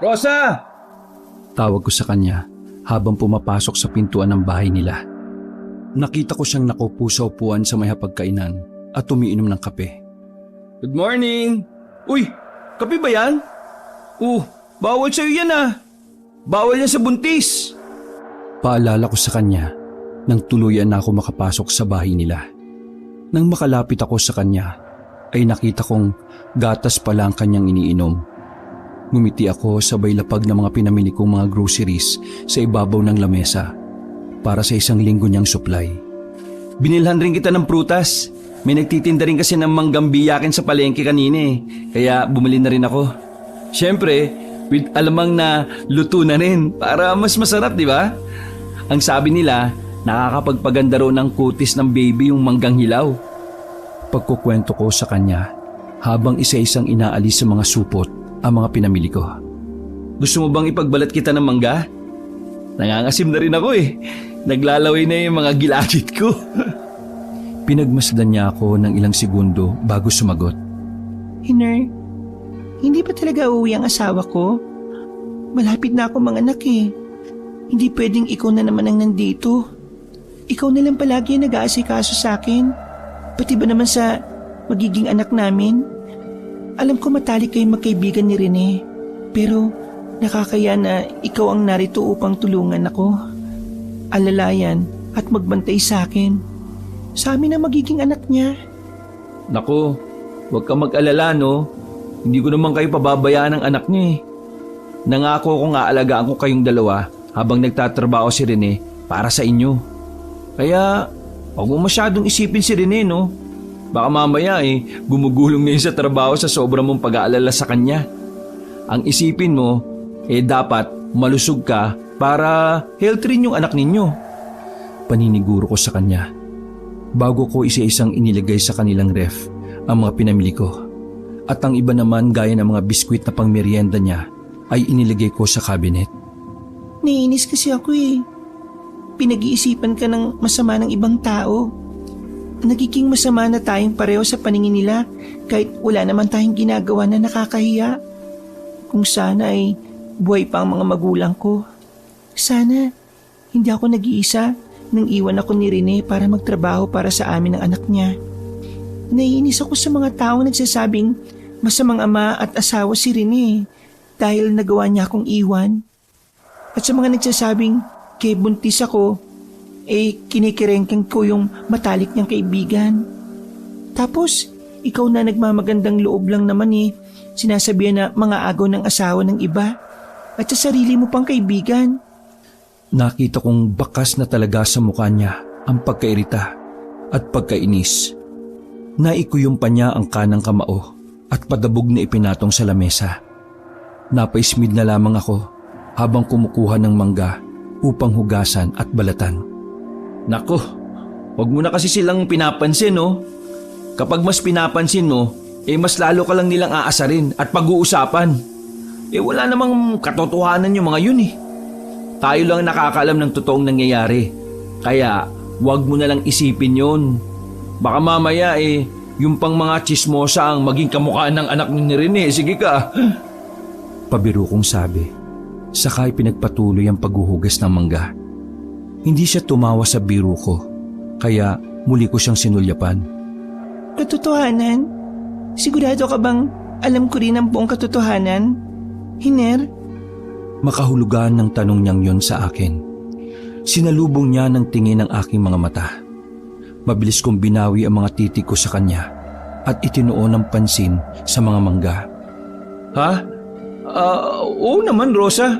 Rosa! Tawag ko sa kanya habang pumapasok sa pintuan ng bahay nila. Nakita ko siyang nakaupo sa upuan sa may hapagkainan at umiinom ng kape. Good morning! Uy! Kape ba yan? Bawal sa'yo yan ah! Bawal yan sa buntis! Paalala ko sa kanya nang tuluyan na ako makapasok sa bahay nila. Nang makalapit ako sa kanya, ay nakita kong gatas pala ang kanyang iniinom. Ngumiti ako sabay lapag ng mga pinamili kong mga groceries sa ibabaw ng lamesa para sa isang linggo niyang supply. Binilhan rin kita ng prutas. May nagtitinda rin kasi ng manggang biyakin sa palengke kanina eh. Kaya bumili na rin ako. Siyempre, with alamang na luto na rin para mas masarap, di ba? Ang sabi nila, nakakapagpaganda raw ng kutis ng baby yung manggang hilaw. Pagkukwento ko sa kanya habang isa-isang inaalis sa mga supot ang mga pinamili ko. Gusto mo bang ipagbalat kita ng mangga? Nangangasim na rin ako eh. Naglalaway na yung mga gilagid ko. Pinagmasdan niya ako ng ilang segundo bago sumagot. Hiner, hindi pa talaga uuwi ang asawa ko? Malapit na ako manganak eh. Hindi pwedeng ikaw na naman ang nandito. Ikaw na lang palagi ang nag-aasikaso sa akin. Pati ba naman sa magiging anak namin? Alam ko matalik kayong magkaibigan ni Rene. Pero nakakaya na ikaw ang narito upang tulungan ako. Alalayan at magbantay sa akin. Sa amin ang magiging anak niya. Naku, huwag kang mag-alala no. Hindi ko naman kayo pababayaan ng anak niya eh. Nangako kong aalagaan ko kayong dalawa habang nagtatrabaho si Rene para sa inyo. Kaya huwag mo masyadong isipin si Rene no. Baka mamaya gumugulong na yun sa trabaho sa sobrang mong pag-aalala sa kanya. Ang isipin mo, dapat malusog ka para healthy rin yung anak ninyo. Paniniguro ko sa kanya bago ko isa-isang inilagay sa kanilang ref ang mga pinamili ko. At ang iba naman gaya ng mga biskwit na pangmeryenda niya ay inilagay ko sa cabinet. Naiinis kasi ako eh. Pinag-iisipan ka ng masama ng ibang tao. Nagiging masama na tayong pareho sa paningin nila kahit wala naman tayong ginagawa na nakakahiya. Kung sana ay buhay pa ang mga magulang ko. Sana hindi ako nag-iisa nang iwan ako ni Rene para magtrabaho para sa amin ang anak niya. Naiinis ako sa mga taong nagsasabing masamang ama at asawa si Rene dahil nagawa niya akong iwan. At sa mga nagsasabing kay buntis ako, kinikirengkeng ko yung matalik niyang kaibigan. Tapos, ikaw na nagmamagandang loob lang naman sinasabihan na mga agaw ng asawa ng iba at sa sarili mo pang kaibigan. Nakita kong bakas na talaga sa mukha niya ang pagkairita at pagkainis. Naikuyom pa niya ang kanang kamao at padabog na ipinatong sa lamesa. Napaismid na lamang ako habang kumukuha ng mangga upang hugasan at balatan. Nako, wag mo na kasi silang pinapansin no. Kapag mas pinapansin mo, mas lalo ka lang nilang aasarin at pag-uusapan. Wala namang katotohanan yung mga yun eh. Tayo lang nakakaalam ng totoong nangyayari. Kaya wag mo na lang isipin yun. Baka mamaya yung pang mga chismosa ang maging kamukha ng anak ni Rene. Sige ka. Pabiro kong sabi. Sakay pinagpatuloy ang paghuhugas ng mangga. Hindi siya tumawa sa biro ko. Kaya muli ko siyang sinulyapan. Katotohanan? Sigurado ka bang alam ko rin ang buong katotohanan? Hiner? Makahulugan ng tanong niyang yon sa akin. Sinalubong niya ng tingin ang aking mga mata. Mabilis kong binawi ang mga titig ko sa kanya at itinuon ng pansin sa mga mangga. Ha? Oo naman, Rosa.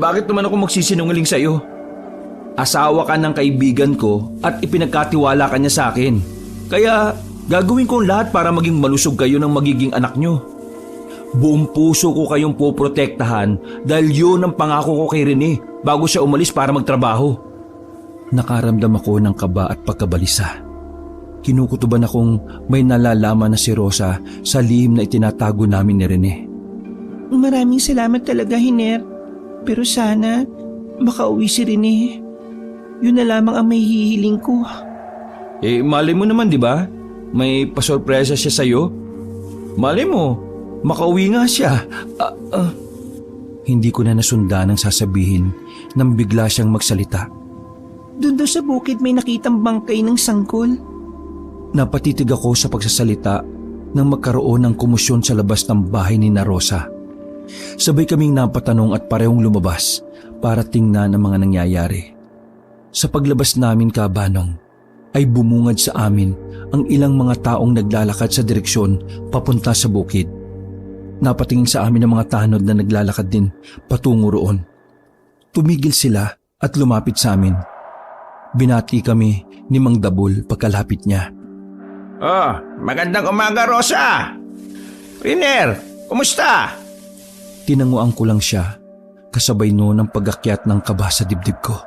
Bakit naman ako magsisinungaling sa iyo? Asawa ka ng kaibigan ko at ipinagkatiwala ka niya sa akin. Kaya gagawin ko lahat para maging malusog kayo ng magiging anak niyo. Buong puso ko kayong poprotektahan dahil yun ang pangako ko kay Rene bago siya umalis para magtrabaho. Nakaramdam ako ng kaba at pagkabalisa. Kinukutuban akong may nalalaman na si Rosa sa lihim na itinatago namin ni Rene. Maraming salamat talaga, Hiner. Pero sana makauwi si Rene. Yun na lamang ang may hihiling ko. Malay mo naman, di ba? May pasorpresa siya sa'yo. Malay mo, makauwi nga siya. Hindi ko na nasundan ang sasabihin nang bigla siyang magsalita. Doon daw sa bukid may nakitang bangkay ng sanggol. Napatitig ako sa pagsasalita nang magkaroon ng kumusyon sa labas ng bahay ni na Rosa. Sabay kaming napatanong at parehong lumabas para tingnan ang mga nangyayari. Sa paglabas namin, Kabanong, ay bumungad sa amin ang ilang mga taong naglalakad sa direksyon papunta sa bukid. Napatingin sa amin ang mga tanod na naglalakad din patungo roon. Tumigil sila at lumapit sa amin. Binati kami ni Mang Dabul pagkalapit niya. Oh, magandang umaga, Rosa. Riner, kumusta? Tinanguan ko lang siya, kasabay noon ang pag-akyat ng kaba sa dibdib ko.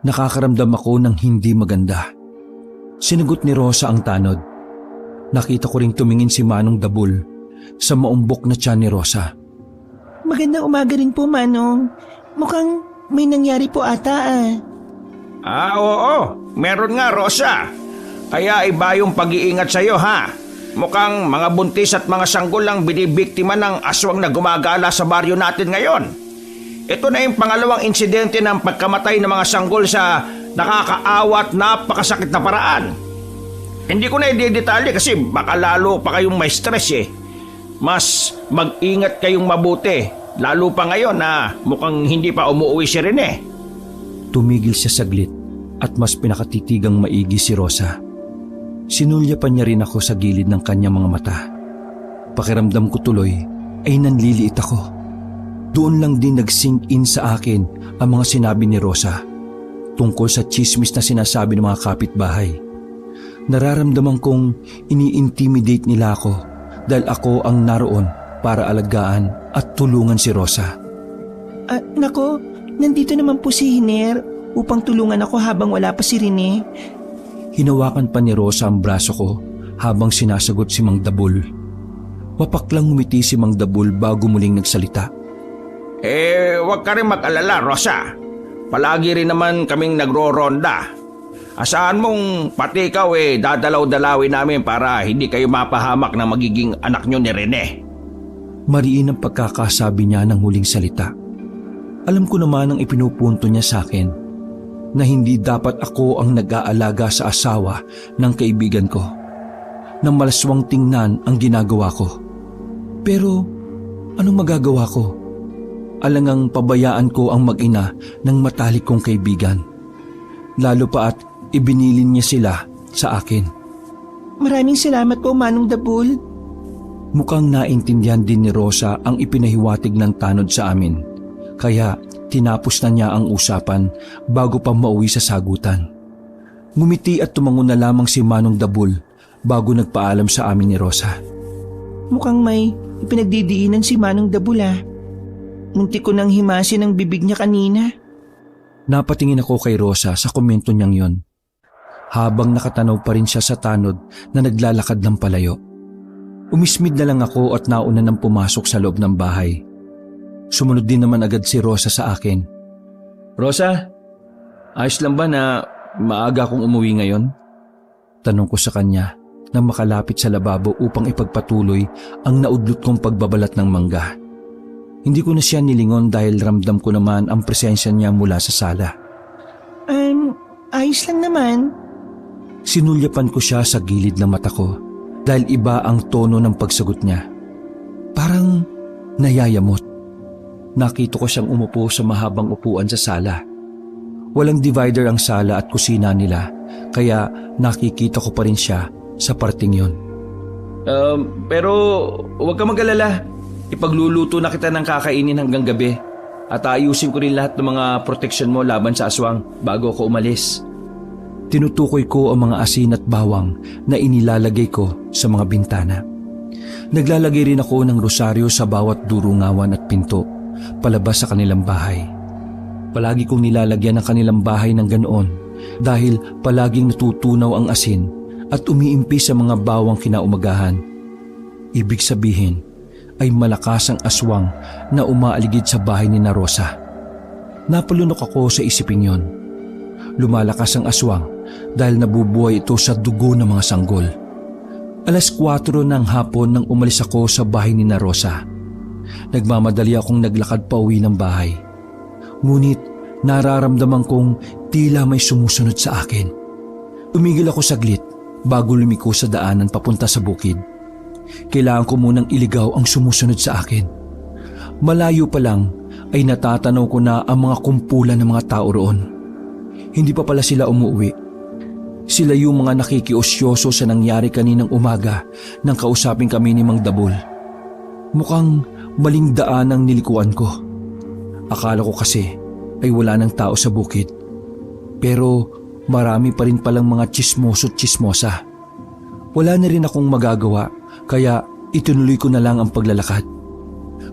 Nakakaramdam ako ng hindi maganda. Sinagot ni Rosa ang tanod. Nakita ko ring tumingin si Manong Dabul sa maumbok na tiyan ni Rosa. Magandang umaga rin po, Manong. Mukhang may nangyari po ata Oo, meron nga, Rosa. Kaya iba yung pag-iingat sa'yo, ha? Mukhang mga buntis at mga sanggol lang binibiktima ng aswang na gumagala sa baryo natin ngayon. Ito na yung pangalawang insidente ng pagkamatay ng mga sanggol sa nakakaawa at napakasakit na paraan. Hindi ko na i-detalye kasi baka lalo pa kayong may stress eh. Mas mag-ingat kayong mabuti, lalo pa ngayon na mukhang hindi pa umuwi si Rene. Tumigil siya saglit at mas pinakatitigang maigi si Rosa. Sinulyapan niya rin ako sa gilid ng kanyang mga mata. Pakiramdam ko tuloy ay nanliliit ako. Doon lang din nag-sink in sa akin ang mga sinabi ni Rosa tungkol sa chismis na sinasabi ng mga kapitbahay. Nararamdaman kong ini-intimidate nila ako dahil ako ang naroon para alagaan at tulungan si Rosa. Nako, nandito naman po si Hiner upang tulungan ako habang wala pa si Rene. Hinawakan pa ni Rosa ang braso ko habang sinasagot si Mang Dabul. Mapaklang ngumiti si Mang Dabul bago muling nagsalita. Huwag ka rin mag-alala, Rosa. Palagi rin naman kaming nagro-ronda. Asahan mong pati ikaw dadalaw-dalawin namin para hindi kayo mapahamak na magiging anak nyo ni Rene. Mariin ang pagkakasabi niya ng huling salita. Alam ko naman ang ipinupunto niya sa akin na hindi dapat ako ang nag-aalaga sa asawa ng kaibigan ko, na malaswang tingnan ang ginagawa ko. Pero anong magagawa ko? Alangang pabayaan ko ang mag-ina ng matalik kong kaibigan. Lalo pa at ibinilin niya sila sa akin. Maraming salamat po, Manong Dabul. Mukhang naintindihan din ni Rosa ang ipinahiwatig ng tanod sa amin. Kaya tinapos na niya ang usapan bago pa mauwi sa sagutan. Ngumiti at tumango na lamang si Manong Dabul bago nagpaalam sa amin ni Rosa. Mukhang may ipinagdidiinan si Manong Dabul Munti ko nang himasin ang bibig niya kanina. Napatingin ako kay Rosa sa komento niyang yon, habang nakatanaw pa rin siya sa tanod na naglalakad ng palayo. Umismid na lang ako at nauna nang pumasok sa loob ng bahay. Sumunod din naman agad si Rosa sa akin. Rosa, ayos lang ba na maaga akong umuwi ngayon? Tanong ko sa kanya nang makalapit sa lababo upang ipagpatuloy ang naudlot kong pagbabalat ng mangga. Hindi ko na siya nilingon dahil ramdam ko naman ang presensya niya mula sa sala. Ayos lang naman. Sinulyapan ko siya sa gilid ng mata ko dahil iba ang tono ng pagsagot niya. Parang nayayamot. Nakita ko siyang umupo sa mahabang upuan sa sala. Walang divider ang sala at kusina nila, kaya nakikita ko pa rin siya sa parting yon. Pero huwag ka mag-alala. Ipagluluto na kita ng kakainin hanggang gabi at ayusin ko rin lahat ng mga proteksyon mo laban sa aswang bago ako umalis. Tinutukoy ko ang mga asin at bawang na inilalagay ko sa mga bintana. Naglalagay rin ako ng rosaryo sa bawat durungawan at pinto palabas sa kanilang bahay. Palagi kong nilalagyan ng kanilang bahay ng ganoon dahil palaging natutunaw ang asin at umiimpi sa mga bawang kinaumagahan. Ibig sabihin ay malakas ang aswang na umaaligid sa bahay ni na Rosa. Napalunok ako sa isiping yon. Lumalakas ang aswang dahil nabubuhay ito sa dugo ng mga sanggol. 4:00 ng hapon nang umalis ako sa bahay ni na Rosa. Nagmamadali akong naglakad pa uwi ng bahay. Ngunit nararamdaman kong tila may sumusunod sa akin. Tumigil ako saglit bago lumiko sa daanan papunta sa bukid. Kailangan ko munang iligaw ang sumusunod sa akin. Malayo pa lang ay natatanaw ko na ang mga kumpulan ng mga tao roon. Hindi pa pala sila umuwi. Sila yung mga nakikiosyoso sa nangyari kaninang umaga nang kausapin kami ni Mang Dabul. Mukhang maling daan ang nilikuan ko. Akala ko kasi ay wala ng tao sa bukid. Pero marami pa rin palang mga tsismoso't tsismosa. Wala na rin akong magagawa kaya itinuloy ko na lang ang paglalakad.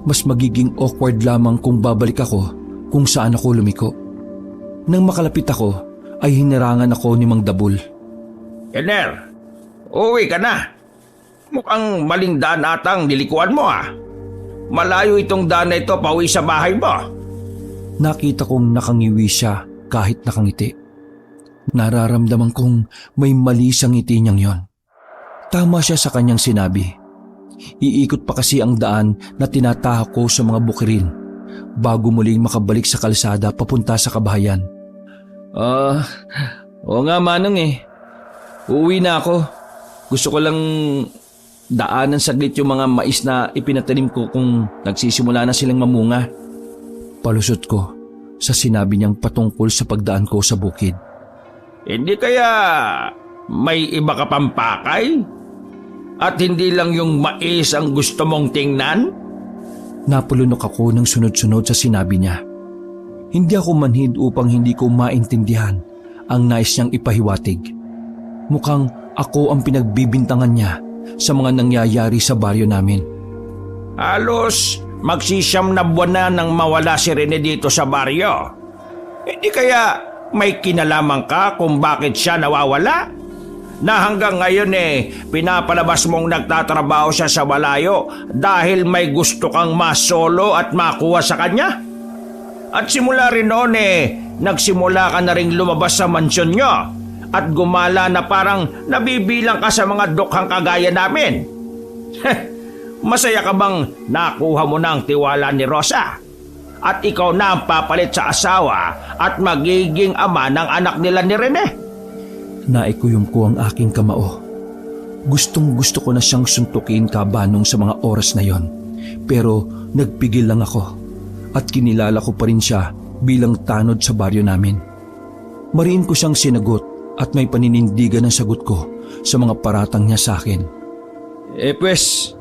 Mas magiging awkward lamang kung babalik ako kung saan ako lumiko. Nang makalapit ako ay hinarangan ako ni Mang Dabul. Iner, uwi ka na. Mukhang maling daan atang nilikuan mo ah. Malayo itong daan na ito pauwi sa bahay mo. Nakita kong nakangiwi siya kahit nakangiti. Nararamdaman kong may mali sa ngiti niyang yon. Tama siya sa kanyang sinabi. Iikot pa kasi ang daan na tinatahak ko sa mga bukirin bago muling makabalik sa kalsada papunta sa kabahayan. Oo nga Manong eh. Uuwi na ako. Gusto ko lang daanan saglit yung mga mais na ipinatanim ko kung nagsisimula na silang mamunga. Palusot ko sa sinabi niyang patungkol sa pagdaan ko sa bukid. Hindi kaya may iba ka pang pakay? At hindi lang yung mais ang gusto mong tingnan? Napulunok ako ng sunod-sunod sa sinabi niya. Hindi ako manhid upang hindi ko maintindihan ang nais niyang ipahiwatig. Mukhang ako ang pinagbibintangan niya sa mga nangyayari sa baryo namin. Halos magsisiyam na buwan na nang mawala si Rene dito sa baryo. Hindi kaya may kinalaman ka kung bakit siya nawawala? Na hanggang ngayon pinapalabas mong nagtatrabaho siya sa malayo dahil may gusto kang masolo at makuha sa kanya? At simula rin noon nagsimula ka na ring lumabas sa mansyon nyo at gumala na parang nabibilang ka sa mga dukhang kagaya namin. Masaya ka bang nakuha mo na ang tiwala ni Rosa? At ikaw na ang papalit sa asawa at magiging ama ng anak nila ni Rene? Naikuyom ko ang aking kamao. Gustong gusto ko na siyang suntukin kabanong sa mga oras na yon. Pero nagpigil lang ako at kinilala ko pa rin siya bilang tanod sa baryo namin. Mariin ko siyang sinagot at may paninindigan ang sagot ko sa mga paratang niya sa akin. Pues,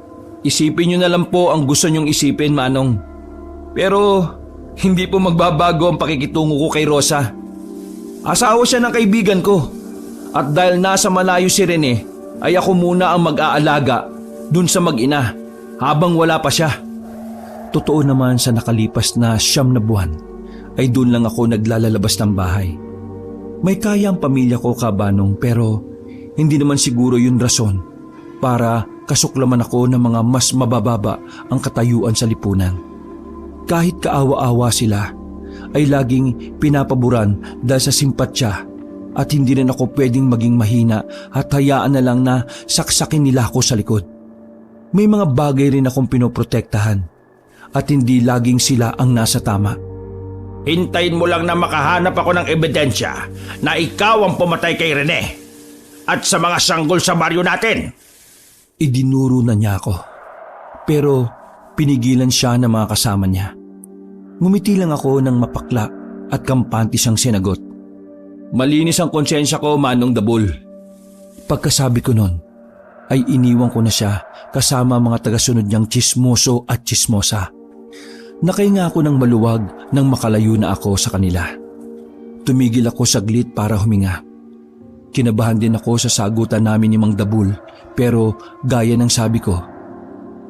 isipin niyo na lang po ang gusto niyong isipin, Manong. Pero hindi po magbabago ang pakikitungo ko kay Rosa. Asawa siya ng kaibigan ko. At dahil nasa malayo si Rene, ay ako muna ang mag-aalaga dun sa mag-ina habang wala pa siya. Totoo naman sa nakalipas na 9 na buwan ay doon lang ako naglalalabas ng bahay. May kaya ang pamilya ko kabanong pero hindi naman siguro yun rason para kasuklaman ako ng mga mas mabababa ang katayuan sa lipunan. Kahit kaawa-awa sila ay laging pinapaboran dahil sa simpatya at hindi rin ako pwedeng maging mahina at hayaan na lang na saksakin nila ako sa likod. May mga bagay rin akong pinoprotektahan at hindi laging sila ang nasa tama. Hintayin mo lang na makahanap ako ng ebidensya na ikaw ang pumatay kay Rene at sa mga sanggol sa baryo natin. Idinuro na niya ako pero pinigilan siya ng mga kasama niya. Ngumiti lang ako ng mapakla at kampante siyang sinagot. Malinis ang konsensya ko, Manong Dabul. Pagkasabi ko nun, ay iniwan ko na siya kasama mga tagasunod niyang tsismoso at tsismosa. Nakahinga ako ng maluwag nang makalayo na ako sa kanila. Tumigil ako saglit para huminga. Kinabahan din ako sa sagutan namin ni Mang Dabul pero gaya ng sabi ko,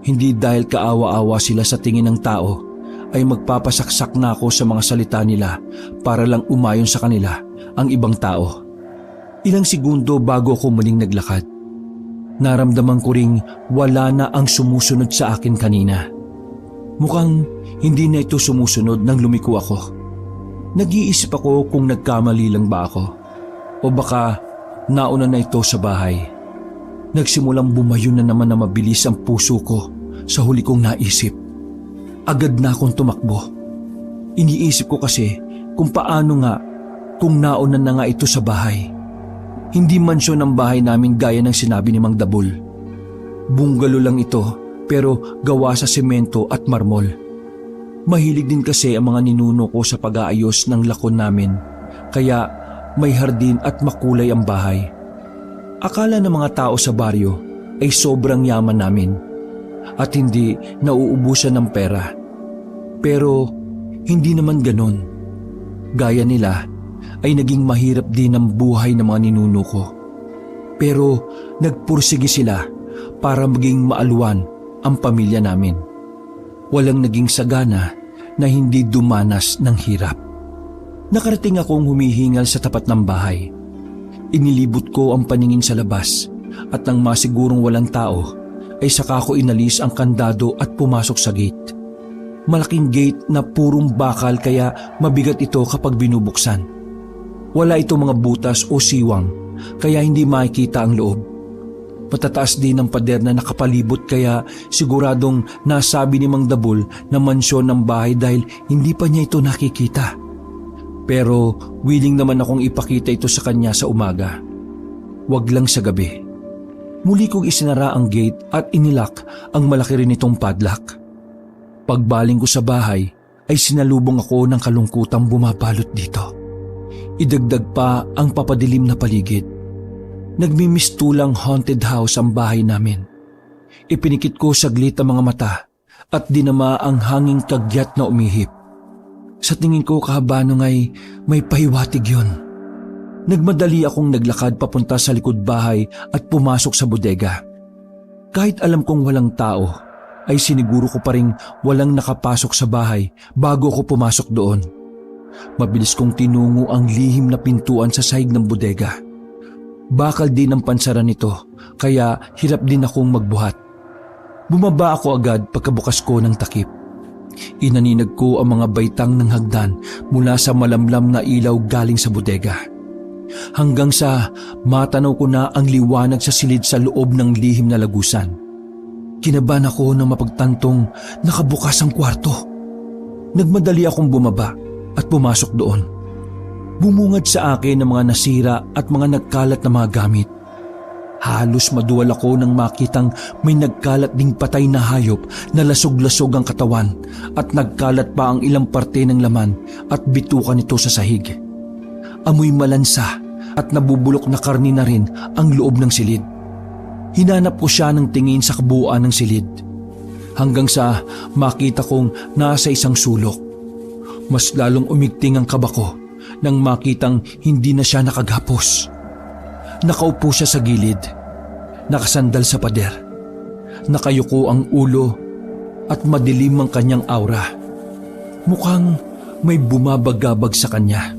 hindi dahil kaawa-awa sila sa tingin ng tao ay magpapasaksak na ako sa mga salita nila para lang umayon sa kanila ang ibang tao. Ilang segundo bago ako muling naglakad, naramdaman ko ring wala na ang sumusunod sa akin kanina. Mukhang hindi na ito sumusunod nang lumiko ako. Nag-iisip ako kung nagkamali lang ba ako o baka nauna na ito sa bahay. Nagsimulang bumayo na naman na mabilis ang puso ko sa huli kong naisip. agad na akong tumakbo. Iniisip ko kasi kung paano nga kung naunan na nga ito sa bahay. Hindi mansyon ang bahay namin gaya ng sinabi ni Mang Dabul. Bungalo lang ito pero gawa sa semento at marmol. Mahilig din kasi ang mga ninuno ko sa pag-aayos ng lakon namin, kaya may hardin at makulay ang bahay. Akala ng mga tao sa baryo ay sobrang yaman namin at hindi nauubusan ng pera. Pero hindi naman ganon. Gaya nila ay naging mahirap din ang buhay ng mga ninuno ko. Pero nagpursige sila para maging maaluan ang pamilya namin. Walang naging sagana na hindi dumanas ng hirap. Nakarating akong humihingal sa tapat ng bahay. Inilibot ko ang paningin sa labas at nang masigurong walang tao ay saka ko inalis ang kandado at pumasok sa gate. Malaking gate na purong bakal kaya mabigat ito kapag binubuksan. Wala itong mga butas o siwang kaya hindi makikita ang loob. Matataas din ang pader na nakapalibot kaya siguradong nasabi ni Mang Dabul na mansyon ng bahay dahil hindi pa niya ito nakikita. Pero willing naman akong ipakita ito sa kanya sa umaga. Wag lang sa gabi. Muli kong isinara ang gate at inilak ang malaki rin itong padlock. Pagbaling ko sa bahay ay sinalubong ako ng kalungkutang bumabalot dito. Idagdag pa ang papadilim na paligid. Nagmimistulang haunted house ang bahay namin. Ipinikit ko saglit ang mga mata at dinama ang hanging kagyat na umihip. Sa tingin ko kahabano ay may pahiwatig yun. Nagmadali akong naglakad papunta sa likod bahay at pumasok sa bodega. Kahit alam kong walang tao, ay siniguro ko pa ring walang nakapasok sa bahay bago ako pumasok doon. Mabilis kong tinungo ang lihim na pintuan sa sahig ng bodega. Bakal din ang pansara nito, kaya hirap din akong magbuhat. Bumaba ako agad pagkabukas ko ng takip. Inaninag ko ang mga baitang ng hagdan mula sa malamlam na ilaw galing sa bodega. Hanggang sa matanaw ko na ang liwanag sa silid sa loob ng lihim na lagusan. Kinabahan ako nang mapagtantong nakabukas ang kwarto. Nagmadali akong bumaba at pumasok doon. Bumungad sa akin ang mga nasira at mga nagkalat na mga gamit. Halos maduwal ako nang makitang may nagkalat ding patay na hayop na lasog-lasog ang katawan at nagkalat pa ang ilang parte ng laman at bitukan nito sa sahig. Amoy malansa at nabubulok na karni na rin ang loob ng silid. Hinanap ko siya ng tingin sa kabuuan ng silid. Hanggang sa makita kong nasa isang sulok. Mas lalong umigting ang kaba ko nang makitang hindi na siya nakagapos. Nakaupo siya sa gilid, nakasandal sa pader. Nakayuko ang ulo at madilim ang kanyang aura. Mukhang may bumabagabag sa kanya.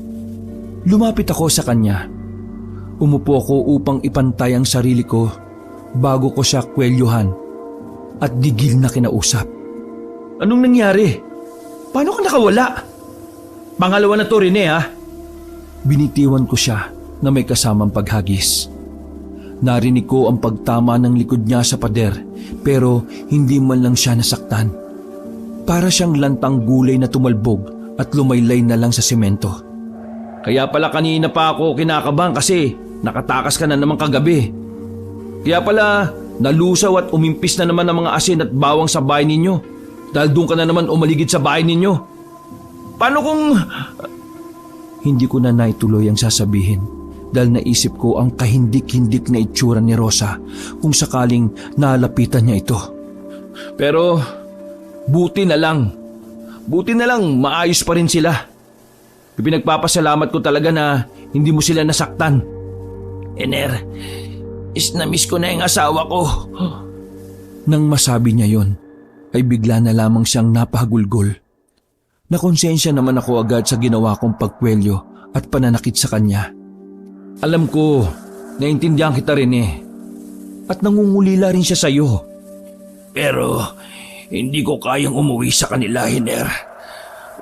Lumapit ako sa kanya. Umupo ako upang ipantay ang sarili ko bago ko siya kwelyuhan at digil na kinausap. Anong nangyari? Paano ka nakawala? Pangalawa na to, Rene, ha? Binitiwan ko siya na may kasamang paghagis. Narinig ko ang pagtama ng likod niya sa pader pero hindi man lang siya nasaktan. Para siyang lantang gulay na tumalbog at lumaylay na lang sa semento. Kaya pala kanina pa ako kinakabahan kasi nakatakas ka na naman kagabi. Kaya pala nalusaw at umimpis na naman ang mga asin at bawang sa bahay ninyo dahil doon ka na naman umaligid sa bahay ninyo. Paano kung... Hindi ko na naituloy ang sasabihin dahil naisip ko ang kahindik-hindik na itsura ni Rosa kung sakaling nalapitan niya ito. Pero buti na lang maayos pa rin sila. Pinagpapasalamat ko talaga na hindi mo sila nasaktan. Iner, na-miss ko na yung asawa ko. Nang masabi niya yon, ay bigla na lamang siyang napahagulgol. Nakonsensya naman ako agad sa ginawa kong pagkwelyo at pananakit sa kanya. Alam ko, naintindihan kita rin eh. At nangungulila rin siya sa iyo. Pero hindi ko kayang umuwi sa kanila, Hiner.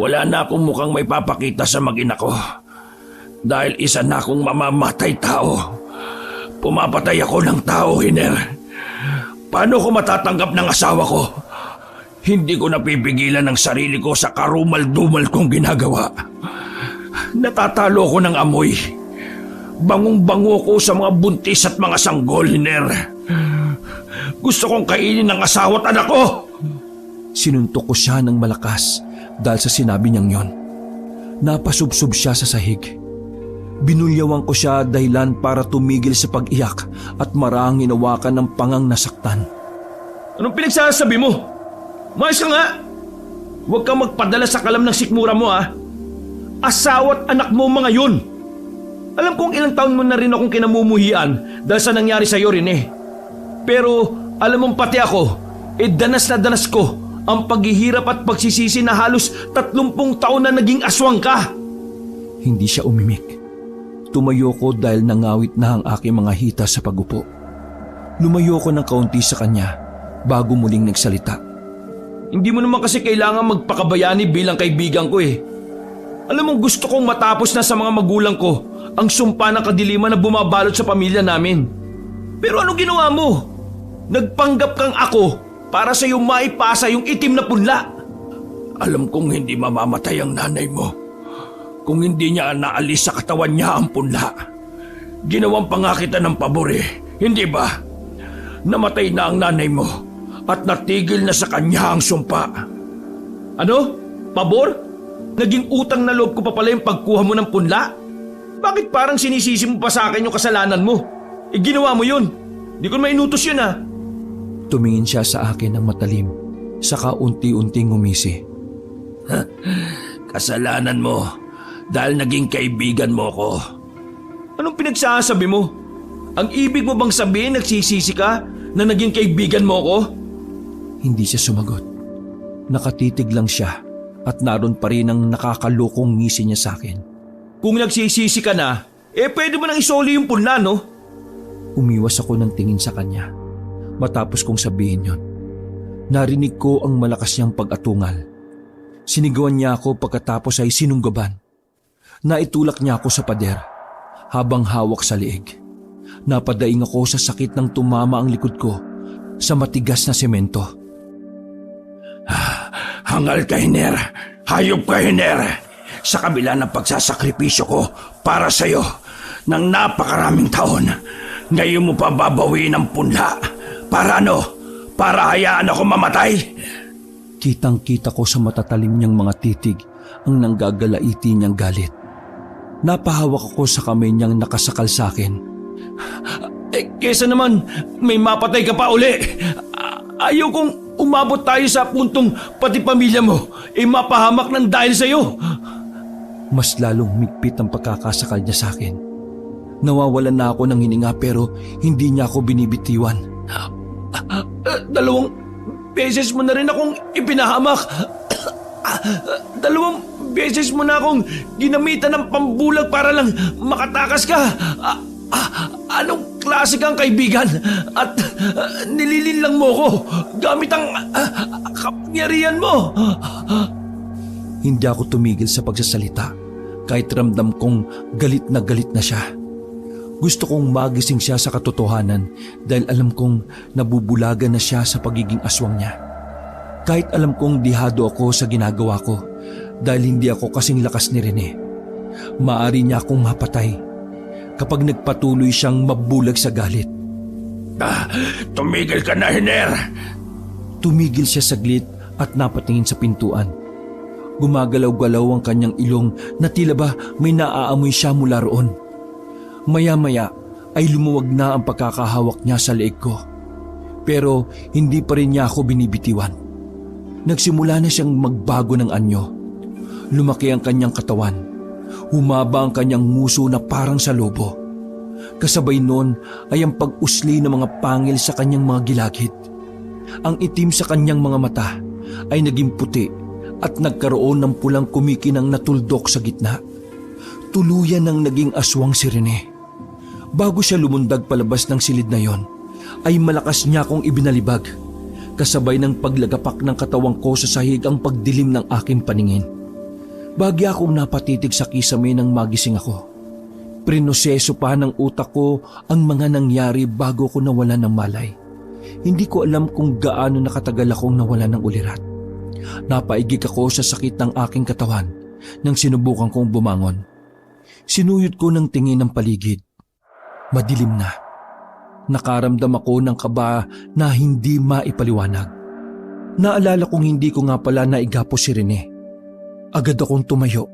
Wala na akong mukhang may papakita sa mag-ina ko. Dahil isa na akong mamamatay tao. Pumapatay ako ng tao, Hiner. Paano ko matatanggap ng asawa ko? Hindi ko napipigilan ang sarili ko sa karumal-dumal kong ginagawa. Natatalo ko ng amoy. Bangong-bango ko sa mga buntis at mga sanggol, Hiner. Gusto kong kainin ng asawa at anak ko. Sinuntok ko siya ng malakas dahil sa sinabi niyang yon. Napasubsob siya sa sahig. Binulyawan ko siya dahilan para tumigil sa pag-iyak at marahang hinawakan ng pangang nasaktan. Anong pinagsasabi mo? Mayos ka nga! Huwag kang magpadala sa kalam ng sikmura mo ha. Asawa at anak mo mga yun. Alam kong ilang taon mo na rin akong kinamumuhian dahil sa nangyari sa'yo rin eh. Pero alam mong pati ako, danas na danas ko ang paghihirap at pagsisisi na halos 30 taon na naging aswang ka. Hindi siya umimik. Tumayo ko dahil nangawit na ang aking mga hita sa pagupo. Lumayo ko ng kaunti sa kanya bago muling nagsalita. Hindi mo naman kasi kailangan magpakabayani bilang kaibigan ko eh. Alam mo, gusto kong matapos na sa mga magulang ko ang sumpa ng kadiliman na bumabalot sa pamilya namin. Pero ano ginawa mo? Nagpanggap kang ako para sa iyo maipasa yung itim na punla. Alam kong hindi mamamatay ang nanay mo kung hindi niya naalis sa katawan niya ang punla. Ginawang pa nga kita ng pabor eh, hindi ba? Namatay na ang nanay mo at natigil na sa kanya ang sumpa. Ano? Pabor? Naging utang na loob ko pa pala yung pagkuha mo ng punla? Bakit parang sinisisi mo pa sa akin yung kasalanan mo? Ginawa mo yun. Di ko mainutos yun ah. Tumingin siya sa akin ng matalim, saka unti-unting ngumisi. Kasalanan mo dahil naging kaibigan mo ko. Anong pinagsasabi mo? Ang ibig mo bang sabihin nagsisisi ka na naging kaibigan mo ko? Hindi siya sumagot. Nakatitig lang siya at naroon pa rin ang nakakalokong ngisi niya sa akin. Kung nagsisisi ka na, pwede mo nang isoli yung punla, no? Umiwas ako ng tingin sa kanya. Matapos kong sabihin yon, narinig ko ang malakas niyang pag-atungal. Sinigawan niya ako pagkatapos ay sinunggaban. Naitulak niya ako sa pader habang hawak sa liig. Napadaing ako sa sakit ng tumama ang likod ko sa matigas na semento. Hangal ka, Hiner. Hayop ka, Hiner. Sa kabila ng pagsasakripisyo ko para sa'yo ng napakaraming taon, ngayon mo pa babawiin ang punla. Para ano? Para hayaan ako mamatay? Kitang-kita ko sa matatalim niyang mga titig ang nanggagalaiti niyang galit. Napahawak ako sa kamay niyang nakasakal sa akin. Kesa naman may mapatay ka pa uli. Ayaw kong umabot tayo sa puntong pati pamilya mo mapahamak ng dahil sa'yo. Mas lalong migpit ang pagkakasakal niya sa akin. Nawawalan na ako ng hininga pero hindi niya ako binibitiwan. 2 beses mo na rin akong ipinahamak. 2 beses mo na akong ginamitan ng pambulag para lang makatakas ka. Anong klase kang kaibigan? At nililinlang mo ko gamit ang kapangyarihan mo. Hindi ako tumigil sa pagsasalita kahit ramdam kong galit na siya. Gusto kong magising siya sa katotohanan dahil alam kong nabubulagan na siya sa pagiging aswang niya. Kahit alam kong dihado ako sa ginagawa ko dahil hindi ako kasing lakas ni Rene. Maari niya akong mapatay kapag nagpatuloy siyang mabulag sa galit. Tumigil ka na, Hiner. Tumigil siya saglit at napatingin sa pintuan. Gumagalaw-galaw ang kanyang ilong na tila ba may naaamoy siya mula roon. Maya-maya ay lumuwag na ang pagkakahawak niya sa leeg ko. Pero hindi pa rin niya ako binibitiwan. Nagsimula na siyang magbago ng anyo. Lumaki ang kanyang katawan. Humaba ang kanyang nguso na parang sa lobo. Kasabay noon ay ang pag-usli ng mga pangil sa kanyang mga gilagid. Ang itim sa kanyang mga mata ay naging puti at nagkaroon ng pulang kumikinang natuldok sa gitna. Tuluyan ng naging aswang si Rene. Bago siya lumundag palabas ng silid na yon, ay malakas niya akong ibinalibag. Kasabay ng paglagapak ng katawang ko sa sahig ang pagdilim ng aking paningin. Bagya akong napatitig sa kisame nang magising ako. Prinoseso pa ng utak ko ang mga nangyari bago ko nawala ng malay. Hindi ko alam kung gaano nakatagal akong nawala ng ulirat. Napaigik ako sa sakit ng aking katawan nang sinubukan kong bumangon. Sinuyod ko ng tingin ng paligid. Madilim na. Nakaramdam ako ng kaba na hindi maipaliwanag. Naalala kong hindi ko nga pala naigapo si Rene. Agad akong tumayo.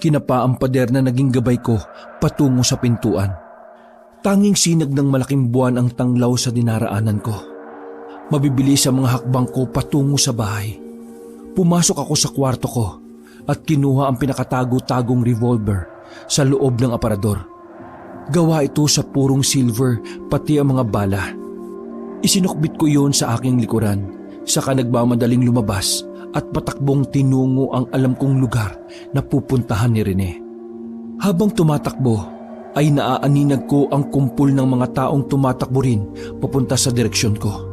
Kinapa ang pader na naging gabay ko patungo sa pintuan. Tanging sinag ng malaking buwan ang tanglaw sa dinaraanan ko. Mabibilis ang mga hakbang ko patungo sa bahay. Pumasok ako sa kwarto ko at kinuha ang pinakatago-tagong revolver sa loob ng aparador. Gawa ito sa purong silver pati ang mga bala. Isinukbit ko iyon sa aking likuran, saka nagmamadaling lumabas at patakbong tinungo ang alam kong lugar na pupuntahan ni Rene. Habang tumatakbo ay naaaninag ko ang kumpul ng mga taong tumatakbo rin papunta sa direksyon ko.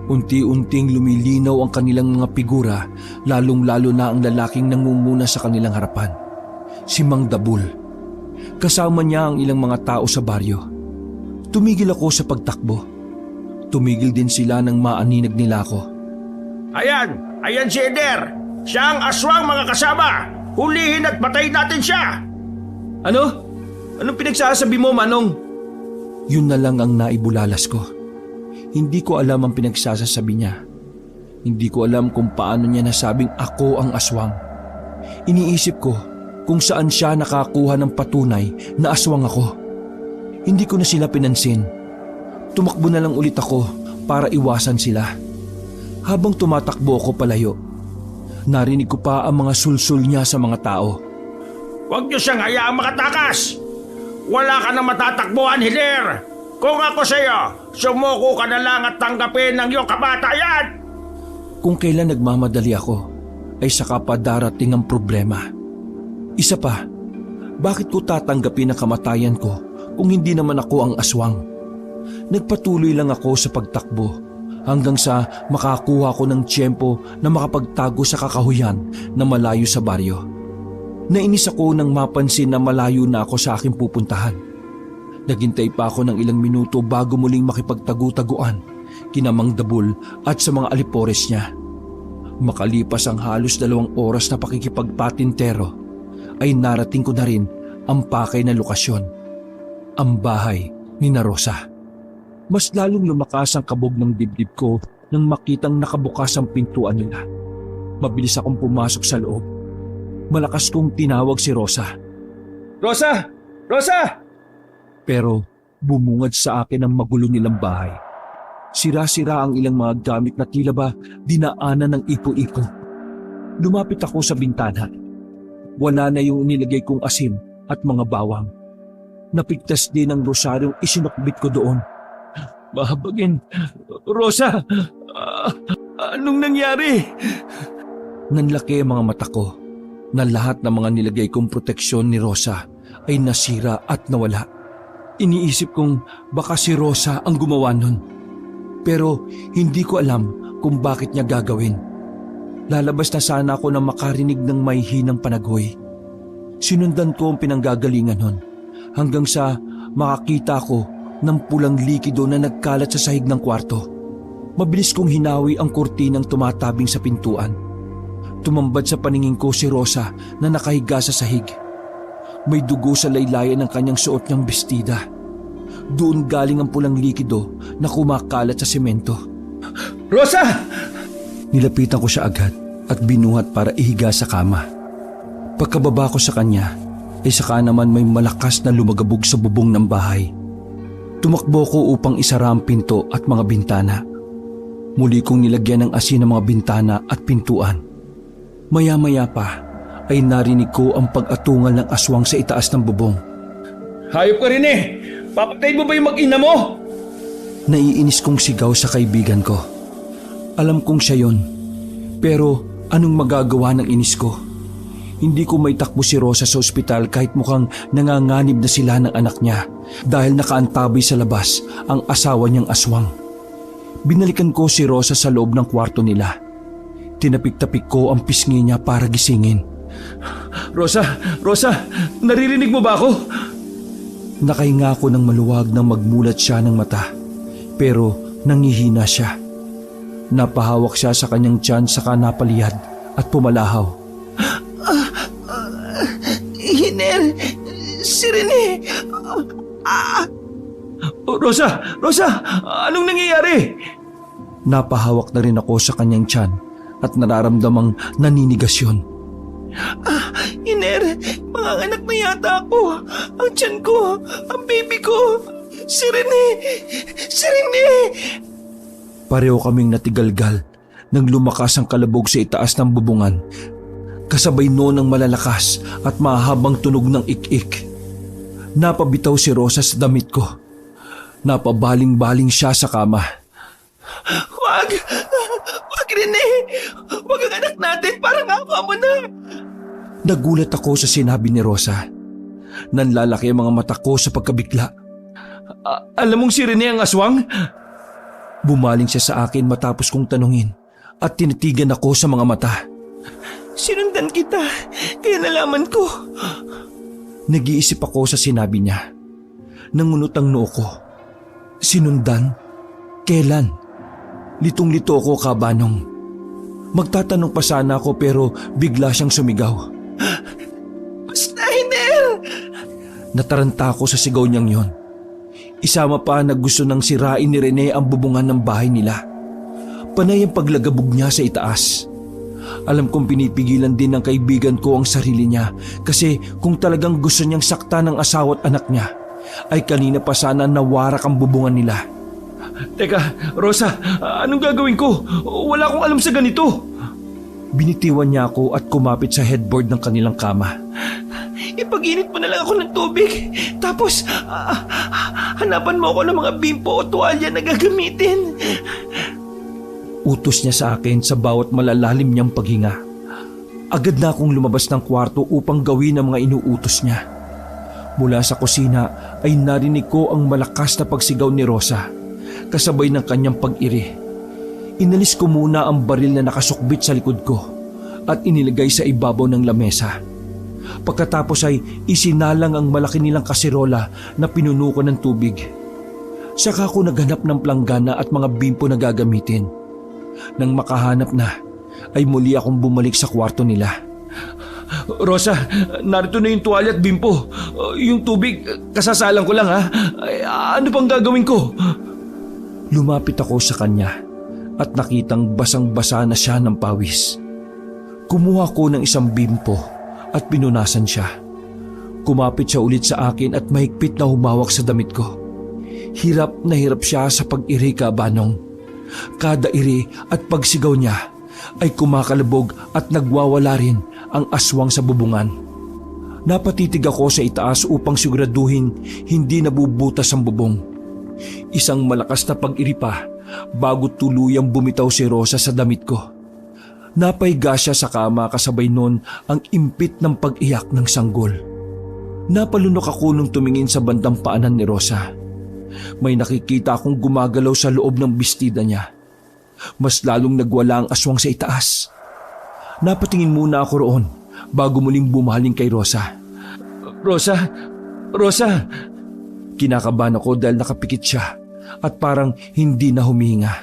Unti-unting lumilinaw ang kanilang mga figura, lalong-lalo na ang lalaking nangunguna sa kanilang harapan, si Mang Dabul. Kasama niya ang ilang mga tao sa baryo. Tumigil ako sa pagtakbo. Tumigil din sila nang maaninag nila ako. Ayan si Eder. Siya ang aswang, mga kasama. Hulihin at patayin natin siya. Ano? Anong pinagsasabi mo, Manong? Yun na lang ang naibulalas ko. Hindi ko alam ang pinagsasabi niya. Hindi ko alam kung paano niya nasabing ako ang aswang. Iniisip ko kung saan siya nakakuha ng patunay na aswang ako. Hindi ko na sila pinansin. Tumakbo na lang ulit ako para iwasan sila. Habang tumatakbo ako palayo, narinig ko pa ang mga sulsul niya sa mga tao. Huwag niyo siyang hayaang makatakas. Wala ka na matatakbuhan, Hider. Kung ako sa'yo, sumuko ka na lang at tanggapin ang iyong kamatayan. Kung kailan nagmamadali ako, ay saka pa darating ang problema. Isa pa, bakit ko tatanggapin ang kamatayan ko kung hindi naman ako ang aswang? Nagpatuloy lang ako sa pagtakbo hanggang sa makakuha ko ng tiyempo na makapagtago sa kakahuyan na malayo sa baryo. Nainis ako nang mapansin na malayo na ako sa aking pupuntahan. Naghintay pa ako ng ilang minuto bago muling makipagtagu-taguan kina Mang Dabul at sa mga alipores niya. Makalipas ang halos 2 oras na pakikipagpatintero, ay narating ko na rin ang pakay na lokasyon, ang bahay ni na Rosa. Mas lalong lumakas ang kabog ng dibdib ko nang makitang nakabukas ang pintuan nila. Mabilis akong pumasok sa loob. Malakas kong tinawag si Rosa. Rosa! Rosa! Pero bumungad sa akin ang magulo nilang bahay. Sira-sira ang ilang mga gamit na tila ba dinaanan ng ipo-ipo. Lumapit ako sa bintana. Wala na yung nilagay kong asin at mga bawang. Napigtas din ang rosaryong isinukbit ko doon. Mahabagin! Rosa! Anong nangyari? Nanlaki ang mga mata ko na lahat ng mga nilagay kong proteksyon ni Rosa ay nasira at nawala. Iniisip kong baka si Rosa ang gumawa nun. Pero hindi ko alam kung bakit niya gagawin. Lalabas na sana ako na makarinig ng may hinang panaghoy. Sinundan ko ang pinanggagalingan nun hanggang sa makakita ko ng pulang likido na nagkalat sa sahig ng kwarto. Mabilis kong hinawi ang kurtinang tumatabing sa pintuan. Tumambad sa paningin ko si Rosa na nakahiga sa sahig. May dugo sa laylayan ng kanyang suot niyang bestida. Doon galing ang pulang likido na kumakalat sa semento. Rosa! Nilapitan ko siya agad at binuhat para ihiga sa kama. Pagkababa ko sa kanya, ay saka naman may malakas na lumagabog sa bubong ng bahay. Tumakbo ko upang isara ang pinto at mga bintana. Muli kong nilagyan ng asin ang mga bintana at pintuan. Maya-maya pa ay narinig ko ang pag-atungal ng aswang sa itaas ng bubong. Hayop ka rin eh! Papatayin mo ba yung mag-ina mo? Naiinis kong sigaw sa kaibigan ko. Alam kong siya yon. Pero anong magagawa ng inis ko? Hindi ko may takbo si Rosa sa ospital kahit mukhang nanganganib na sila ng anak niya dahil nakaantabay sa labas ang asawa niyang aswang. Binalikan ko si Rosa sa loob ng kwarto nila. Tinapik-tapik ko ang pisngi niya para gisingin. Rosa! Rosa! Naririnig mo ba ako? Nakahinga ako ng maluwag nang magmulat siya ng mata, pero nangihina siya. Napahawak siya sa kanyang tiyan saka napaliyad at pumalahaw. Hiner, si Rene. Rosa! Rosa! Anong nangyayari? Napahawak na rin ako sa kanyang tiyan at nararamdamang naninigas yun. Hiner, mga anak na yata ako. Ang tiyan ko, ang baby ko. Si Rene! Si Rene! Pareho kaming natigalgal nang lumakas ang kalabog sa itaas ng bubungan. Kasabay noon ng malalakas at mahabang tunog ng ik-ik. Napabitaw si Rosa sa damit ko. Napabaling-baling siya sa kama. Wag! Wag, Rene! Wag ang anak natin, parang awa mo na! Nagulat ako sa sinabi ni Rosa. Nanlalaki ang mga mata ko sa pagkabigla. Alam mong si Rene ang aswang? Bumaling siya sa akin matapos kong tanungin at tinitigan ako sa mga mata. Sinundan kita, kaya nalaman ko. Nag-iisip ako sa sinabi niya. Nangunot ang noo ko. Sinundan? Kailan? Litong-lito ako, Kabanong. Magtatanong pa sana ako pero bigla siyang sumigaw. Basta, Hiner! Nataranta ako sa sigaw niyang yon. Isama pa na gusto nang sirain ni Rene ang bubungan ng bahay nila. Panay ang paglagabog niya sa itaas. Alam kong pinipigilan din ng kaibigan ko ang sarili niya kasi kung talagang gusto niyang sakta ng asawa at anak niya, ay kanina pa sana nawarak ang bubungan nila. Teka, Rosa, anong gagawin ko? Wala akong alam sa ganito. Binitiwan niya ako at kumapit sa headboard ng kanilang kama. Ipag-init mo na lang ako ng tubig. Tapos, hanapan mo ako ng mga bimpo o tuwalya na gagamitin. Utos niya sa akin sa bawat malalalim niyang paghinga. Agad na akong lumabas ng kwarto upang gawin ang mga inuutos niya. Mula sa kusina ay narinig ko ang malakas na pagsigaw ni Rosa, kasabay ng kanyang pag-iri. Inalis ko muna ang baril na nakasukbit sa likod ko at inilagay sa ibabaw ng lamesa. Pagkatapos ay isinalang ang malaki nilang kaserola na pinuno ko ng tubig. Saka ako naghanap ng planggana at mga bimpo na gagamitin. Nang makahanap na, ay muli akong bumalik sa kwarto nila. Rosa, narito na yung tuwalya at bimpo. Yung tubig, kasasalang ko lang ha. Ano pang gagawin ko? Lumapit ako sa kanya at nakitang basang-basa na siya ng pawis. Kumuha ko ng isang bimpo at pinunasan siya. Kumapit siya ulit sa akin at mahigpit na humawak sa damit ko. Hirap na hirap siya sa pag-iri, Kabanong. Kada iri at pagsigaw niya ay kumakalabog at nagwawala rin ang aswang sa bubungan. Napatitig ako sa itaas upang siguraduhin hindi nabubutas ang bubong. Isang malakas na pag-iri pa bago tuluyang bumitaw si Rosa sa damit ko. Napahiga siya sa kama kasabay nun ang impit ng pag-iyak ng sanggol. Napalunok ako nung tumingin sa bandang paanan ni Rosa. May nakikita akong gumagalaw sa loob ng bestida niya. Mas lalong nagwala ang aswang sa itaas. Napatingin muna ako roon bago muling bumaling kay Rosa. Rosa! Rosa! Kinakabahan ako dahil nakapikit siya at parang hindi na humihinga.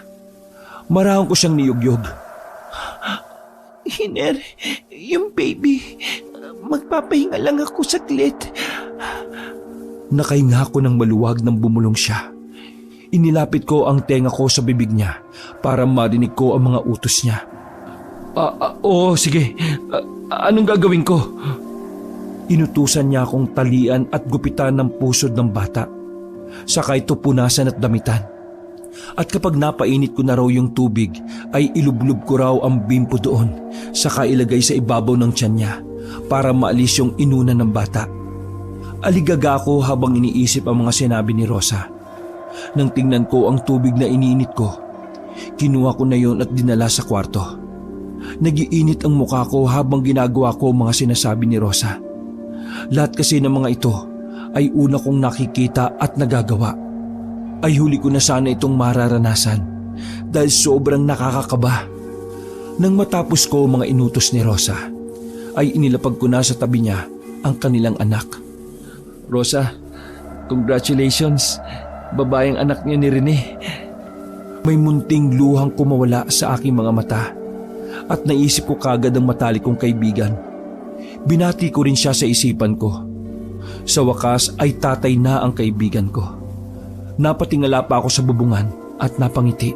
Marahon ko siyang niyugyog. Hiner, yung baby, magpapahinga lang ako saglit. Nakahinga ko ng maluwag nang bumulong siya. Inilapit ko ang tenga ko sa bibig niya para marinig ko ang mga utos niya. Oo, sige. Anong gagawin ko? Inutusan niya akong talian at gupitan ng pusod ng bata. Saka ito punasan at damitan. At kapag napainit ko na raw yung tubig, ay ilublob ko raw ang bimpo doon, saka ilagay sa ibabaw ng tiyan niya para maalis yung inuna ng bata. Aligaga ako habang iniisip ang mga sinabi ni Rosa. Nang tingnan ko ang tubig na iniinit ko, kinuha ko na yon at dinala sa kwarto. Nagiinit ang mukha ko habang ginagawa ko ang mga sinasabi ni Rosa. Lahat kasi ng mga ito ay una kong nakikita at nagagawa. Ay huli ko na sana itong mararanasan dahil sobrang nakakakaba. Nang matapos ko mga inutos ni Rosa, ay inilapag ko na sa tabi niya ang kanilang anak. Rosa, congratulations. Babaeng anak niyo ni Rene. May munting luhang kumawala sa aking mga mata at naisip ko kagad ang matalik kong kaibigan. Binati ko rin siya sa isipan ko. Sa wakas ay tatay na ang kaibigan ko. Napatingala pa ako sa bubungan at napangiti.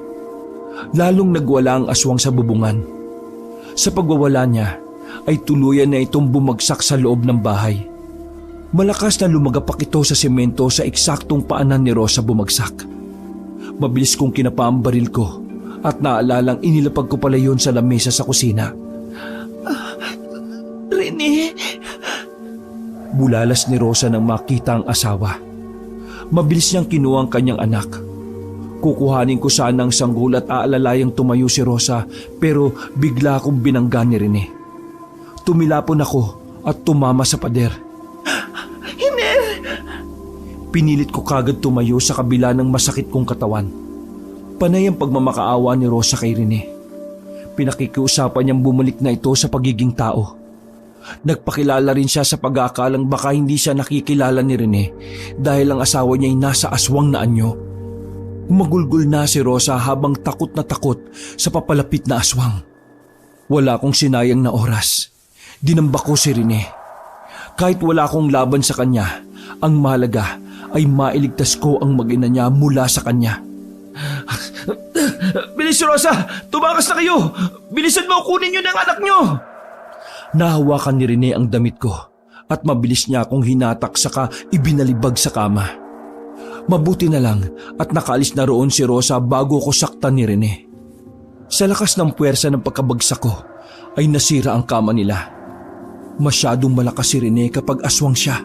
Lalong nagwala ang aswang sa bubungan. Sa pagwawala niya ay tuluyan na itong bumagsak sa loob ng bahay. Malakas na lumagapak ito sa semento sa eksaktong paanan ni Rosa bumagsak. Mabilis kong kinapa ang baril ko at naalalang inilapag ko pala yun sa lamesa sa kusina. Rene! Bulalas ni Rosa nang makita ang asawa. Mabilis niyang kinuha ang kanyang anak. Kukuhanin ko sana ang sanggol at aalalayang tumayo si Rosa pero bigla akong binangga ni Rene. Tumilapon ako at tumama sa pader. Hiner! Pinilit ko kagad tumayo sa kabila ng masakit kong katawan. Panay ang pagmamakaawa ni Rosa kay Rene. Pinakikiusapan niyang bumalik na ito sa pagiging tao. Nagpakilala rin siya sa pag-aakalang baka hindi siya nakikilala ni Rene dahil ang asawa niya ay nasa aswang na anyo. Humagulgol na si Rosa habang takot na takot sa papalapit na aswang. Wala akong sinayang na oras. Dinamba ko si Rene. Kahit wala akong laban sa kanya, ang mahalaga ay mailigtas ko ang mag-ina niya mula sa kanya. Bilis, Rosa! Tumakas na kayo! Bilisan mo, kunin niyo ng anak niyo! Nahawakan ni Rene ang damit ko at mabilis niya akong hinatak saka ibinalibag sa kama. Mabuti na lang at nakaalis na roon si Rosa bago ko saktan ni Rene. Sa lakas ng puwersa ng pagkabagsak ko ay nasira ang kama nila. Masyadong malakas si Rene kapag aswang siya.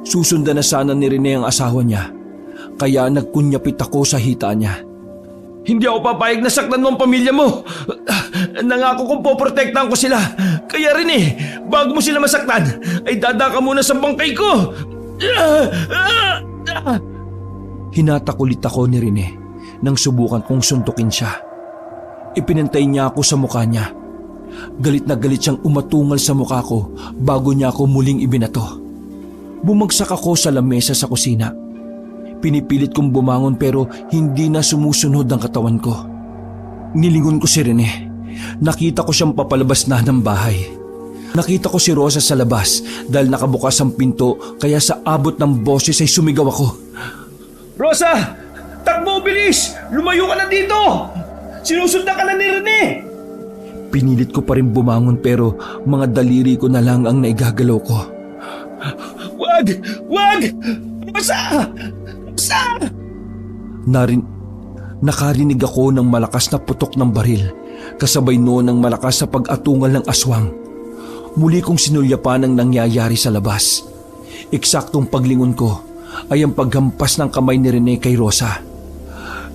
Susundan na sana ni Rene ang asawa niya, kaya nagkunyapit ako sa hita niya. Hindi ako papayag na saktan mo ang pamilya mo. Nangako kong poprotektahan ko sila. Kaya Rene, bago mo sila masaktan, ay dadaka muna sa bangkay ko. Hinatak ulit ako ni Rene nang subukan kong suntukin siya. Ipinantay niya ako sa mukha niya. Galit na galit siyang umatungal sa mukha ko bago niya ako muling ibinato. Bumagsak ako sa lamesa sa kusina. Pinipilit kong bumangon pero hindi na sumusunod ang katawan ko. Nilingon ko si Rene. Nakita ko siyang papalabas na ng bahay. Nakita ko si Rosa sa labas dahil nakabukas ang pinto kaya sa abot ng boses ay sumigaw ako. Rosa! Takbo, bilis! Lumayo ka na dito! Sinusundan ka na ni Rene! Pinilit ko pa rin bumangon pero mga daliri ko na lang ang naigagalaw ko. Wag! Wag! Rosa! Rosa! Nakarinig ako ng malakas na putok ng baril, kasabay noon ng malakas sa pag-atungal ng aswang. Muli kong sinulyapan ang nangyayari sa labas. Eksaktong paglingon ko ay ang paghampas ng kamay ni Rene kay Rosa.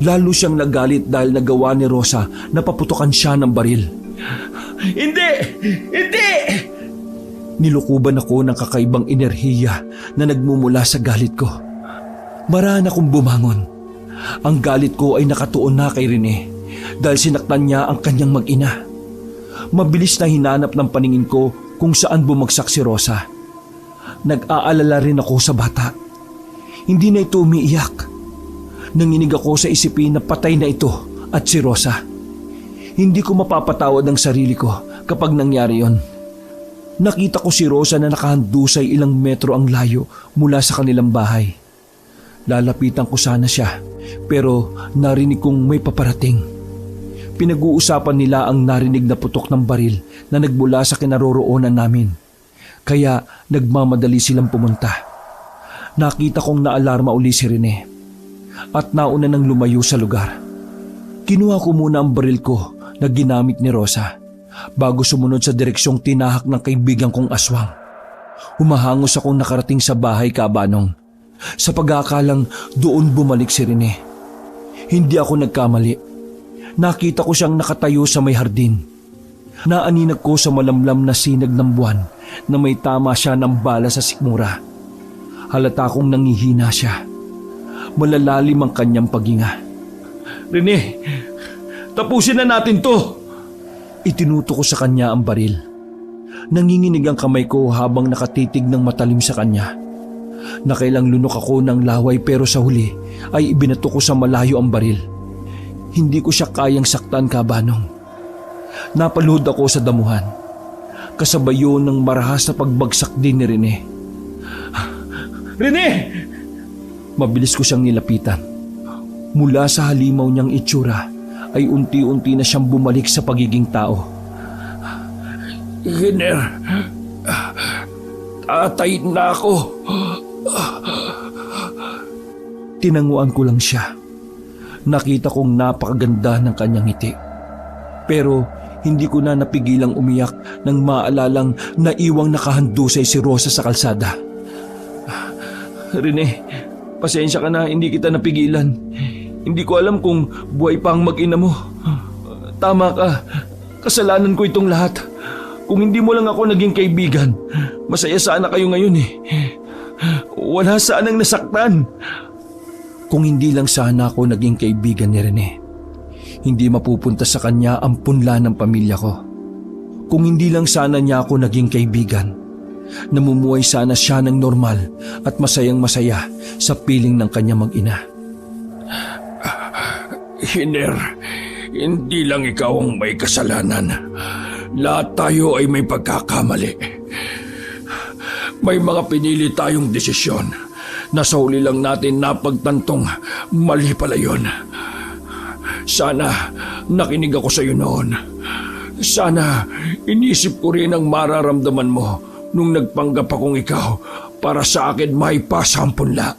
Lalo siyang nagalit dahil nagawa ni Rosa na paputokan siya ng baril. Hindi! Hindi! Nilukuban ako ng kakaibang enerhiya na nagmumula sa galit ko. Maraan akong bumangon. Ang galit ko ay nakatuon na kay Rene dahil sinaktan niya ang kanyang mag-ina. Mabilis na hinanap ng paningin ko kung saan bumagsak si Rosa. Nag-aalala rin ako sa bata. Hindi na ito umiiyak. Nanginig ako sa isipin na patay na ito at si Rosa. Hindi ko mapapatawad ang sarili ko kapag nangyari yon. Nakita ko si Rosa na nakahandusay ilang metro ang layo mula sa kanilang bahay. Lalapitan ko sana siya pero narinig kong may paparating. Pinag-uusapan nila ang narinig na putok ng baril na nagmula sa kinaroroonan namin. Kaya nagmamadali silang pumunta. Nakita kong naalarma uli si Rene at nauna nang lumayo sa lugar. Kinuha ko muna ang baril ko na ginamit ni Rosa bago sumunod sa direksyong tinahak ng kaibigan kong aswang. Humahangos akong nakarating sa bahay kabanong. Sa pag-aakalang doon bumalik si Rene. Hindi ako nagkamali. Nakita ko siyang nakatayo sa may hardin. Naaninag ko sa malamlam na sinag ng buwan na may tama siya ng bala sa sikmura. Halata kong nangihina siya. Malalalim ang kanyang paghinga. Rene, tapusin na natin to! Itinuto ko sa kanya ang baril. Nanginginig ang kamay ko habang nakatitig ng matalim sa kanya. Nakailang lunok ako ng laway pero sa huli ay ibinato ko sa malayo ang baril. Hindi ko siya kayang saktan, Kabanong. Napaluhod ako sa damuhan. Kasabay yun ng marahas na pagbagsak din ni Rene. Rene! Mabilis ko siyang nilapitan. Mula sa halimaw niyang itsura ay unti-unti na siyang bumalik sa pagiging tao. Hiner, tatay na ako. Tinanguan ko lang siya. Nakita kong napakaganda ng kanyang ngiti. Pero hindi ko na napigilang umiyak nang maalalang naiwang nakahandusay si Rosa sa kalsada. Rene, pasensya ka na, hindi kita napigilan. Hindi ko alam kung buhay pa ang mag-ina mo. Tama ka, kasalanan ko itong lahat. Kung hindi mo lang ako naging kaibigan, masaya sana kayo ngayon eh. Wala sanang nasaktan. Kung hindi lang sana ako naging kaibigan ni Rene, hindi mapupunta sa kanya ang punla ng pamilya ko. Kung hindi lang sana niya ako naging kaibigan, namumuhay sana siya ng normal at masayang masaya sa piling ng kanya mag-ina. Hiner, hindi lang ikaw ang may kasalanan. Lahat tayo ay may pagkakamali. May mga pinili tayong desisyon na sa huli lang natin napagtantong mali pala yun. Sana nakinig ako sa iyo noon. Sana inisip ko rin ang mararamdaman mo nung nagpanggap akong ikaw para sa akin maipasa ang punla.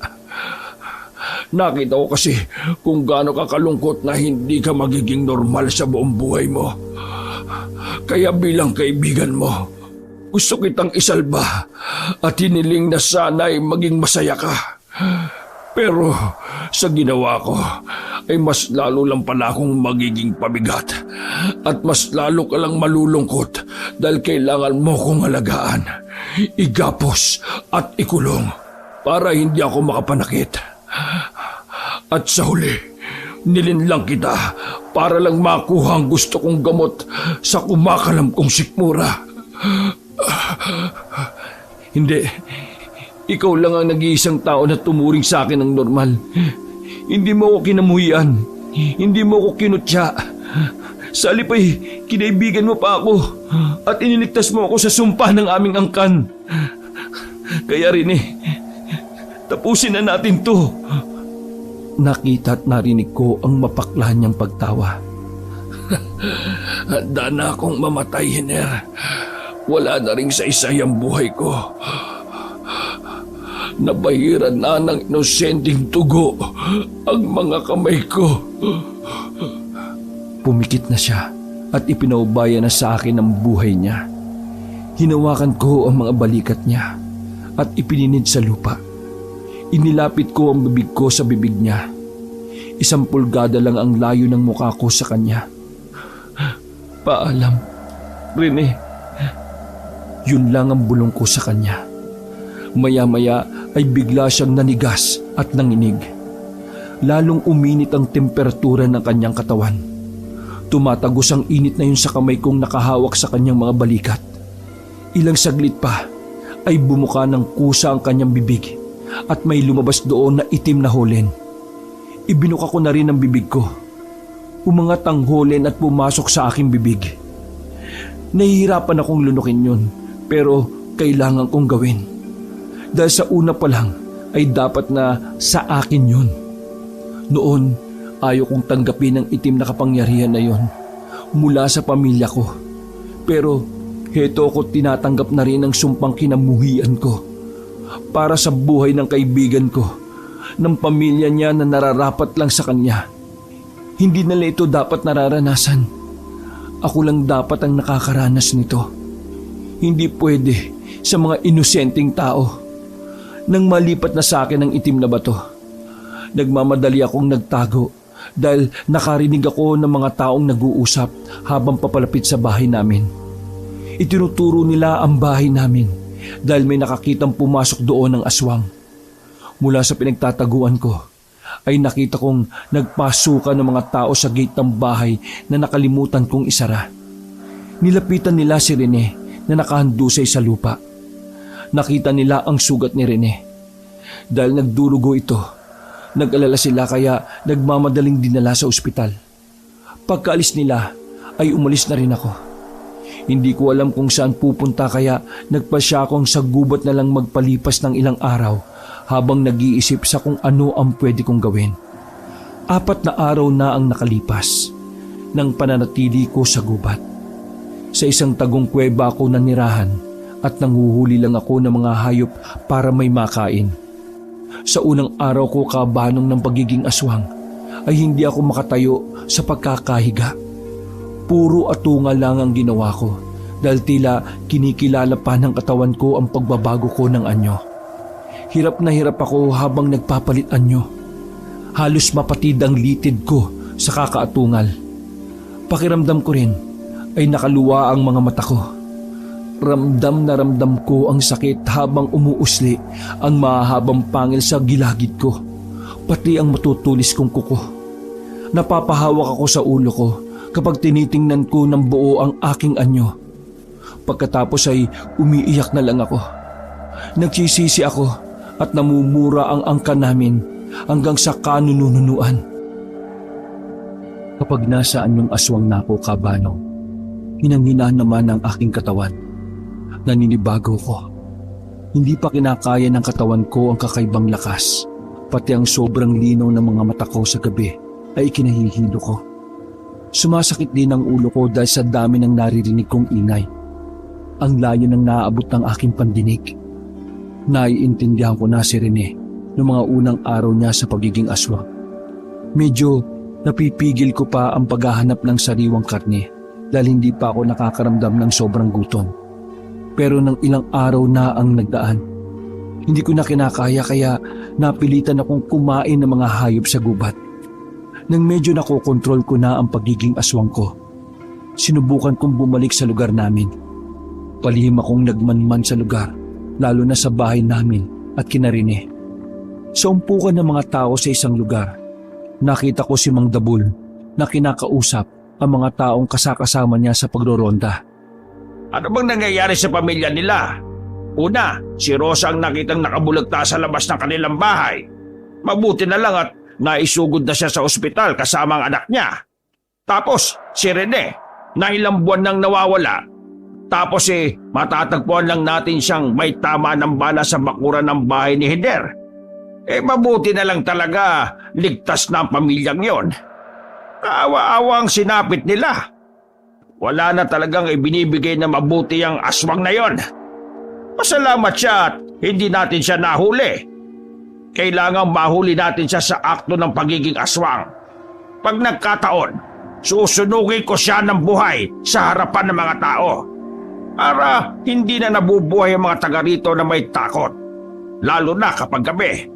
Nakita ko kasi kung gaano ka kalungkot na hindi ka magiging normal sa buong buhay mo. Kaya bilang kaibigan mo, gusto kitang isalba at hiniling na sana ay maging masaya ka. Pero sa ginawa ko ay mas lalo lang pala akong magiging pabigat at mas lalo ka lang malulungkot dahil kailangan mo kong alagaan, igapos at ikulong para hindi ako makapanakit. At sa huli, nilinlang kita para lang makuha ang gusto kong gamot sa kumakalam kong sikmura. Hindi. Ikaw lang ang nag-iisang tao na tumuring sa akin ng normal. Hindi mo ako kinamuhian. Hindi mo ako kinutya. Sa halip ay kinaibigan mo pa ako at iniligtas mo ako sa sumpa ng aming angkan. Kaya rin tapusin na natin to. Nakita at narinig ko ang mapakla niyang pagtawa. Handa na akong mamatay, Hiner. Wala na ring saysay ang buhay ko. Nabahiran na ng inosenteng tugo ang mga kamay ko. Pumikit na siya at ipinaubaya na sa akin ang buhay niya. Hinawakan ko ang mga balikat niya at ipininid sa lupa. Inilapit ko ang bibig ko sa bibig niya. 1 pulgada lang ang layo ng mukha ko sa kanya. Paalam, Rene. Yun lang ang bulong ko sa kanya. Maya-maya ay bigla siyang nanigas at nanginig. Lalong uminit ang temperatura ng kanyang katawan. Tumatagos ang init na yun sa kamay kong nakahawak sa kanyang mga balikat. Ilang saglit pa ay bumuka ng kusa ang kanyang bibig at may lumabas doon na itim na holen. Ibinuka ko na rin ang bibig ko. Umangat ang holen at pumasok sa aking bibig. Nahihirapan akong lunukin yun, pero kailangan kong gawin. Dahil sa una pa lang ay dapat na sa akin yun. Noon, ayaw kong tanggapin ang itim na kapangyarihan na yun mula sa pamilya ko. Pero heto ko tinatanggap na rin ang sumpang kinamuhian ko para sa buhay ng kaibigan ko, ng pamilya niya na nararapat lang sa kanya. Hindi nila ito dapat nararanasan. Ako lang dapat ang nakakaranas nito. Hindi pwede sa mga inosenteng tao. Nang malipat na sa akin ang itim na bato, nagmamadali akong nagtago dahil nakarinig ako ng mga taong nag-uusap habang papalapit sa bahay namin. Itinuturo nila ang bahay namin dahil may nakakitang pumasok doon ng aswang. Mula sa pinagtataguan ko ay nakita kong nagpasukan ng mga tao sa gate ng bahay na nakalimutan kong isara. Nilapitan nila si Rene na nakahandusay sa lupa. Nakita nila ang sugat ni Rene. Dahil nagdurugo ito, nag-alala sila kaya nagmamadaling dinala sa ospital. Pagkaalis nila ay umalis na rin ako. Hindi ko alam kung saan pupunta kaya nagpasya akong sa gubat na lang magpalipas ng ilang araw habang nag-iisip sa kung ano ang pwede kong gawin. 4 na araw na ang nakalipas ng pananatili ko sa gubat. Sa isang tagong kuweba ako nanirahan at nanguhuli lang ako ng mga hayop para may makain. Sa unang araw ko kabanong ng pagiging aswang ay hindi ako makatayo sa pagkakahiga. Puro atungal lang ang ginawa ko dahil tila kinikilala pa ng katawan ko ang pagbabago ko ng anyo. Hirap na hirap ako habang nagpapalit anyo. Halos mapatid ang litid ko sa kakaatungal. Pakiramdam ko rin ay nakaluwa ang mga mata ko. Ramdam na ramdam ko ang sakit habang umuusli ang mahahabang pangil sa gilagid ko, pati ang matutulis kong kuko. Napapahawak ako sa ulo ko kapag tinitingnan ko ng buo ang aking anyo. Pagkatapos ay umiiyak na lang ako. Nagsisisi ako at namumura ang angkan namin hanggang sa kanununuan. Kapag nasa anyong aswang na ako kabano, hinanghinaan naman ang aking katawan. Naninibago ko. Hindi pa kinakaya ng katawan ko ang kakaibang lakas. Pati ang sobrang linaw ng mga mata ko sa gabi ay ikinahihilo ko. Sumasakit din ang ulo ko dahil sa dami ng naririnig kong ingay. Ang layo ng naaabot ng aking pandinig. Naiintindihan ko na si Rene noong mga unang araw niya sa pagiging aswang. Medyo napipigil ko pa ang paghahanap ng sariwang karne dahil hindi pa ako nakakaramdam ng sobrang gutom. Pero nang ilang araw na ang nagdaan, hindi ko na kinakaya kaya napilitan akong kumain ng mga hayop sa gubat. Nang medyo nakokontrol ko na ang pagiging aswang ko, sinubukan kong bumalik sa lugar namin. Palihim akong nagmanman sa lugar, lalo na sa bahay namin at kina Rene. Sa umpukan ng mga tao sa isang lugar, nakita ko si Mang Dabul na kinakausap ang mga taong kasakasama niya sa pagroronda. Ano bang nangyayari sa pamilya nila? Una, si Rosa ang nakitang nakabulagta sa labas ng kanilang bahay. Mabuti na lang at naisugod na siya sa ospital kasama ang anak niya. Tapos si Rene, na ilang buwan nang nawawala. Tapos matatagpuan lang natin siyang may tama ng bala sa bakuran ng bahay ni Hider. Mabuti na lang talaga ligtas na ang pamilyang yon. Kaawa-awa ang sinapit nila. Wala na talagang ibinibigay na mabuti ang aswang na yon. Pasalamat siya at hindi natin siya nahuli. Kailangang mahuli natin siya sa akto ng pagiging aswang. Pag nagkataon, susunugin ko siya ng buhay sa harapan ng mga tao. Para hindi na nabubuhay ang mga taga rito na may takot. Lalo na kapag gabi.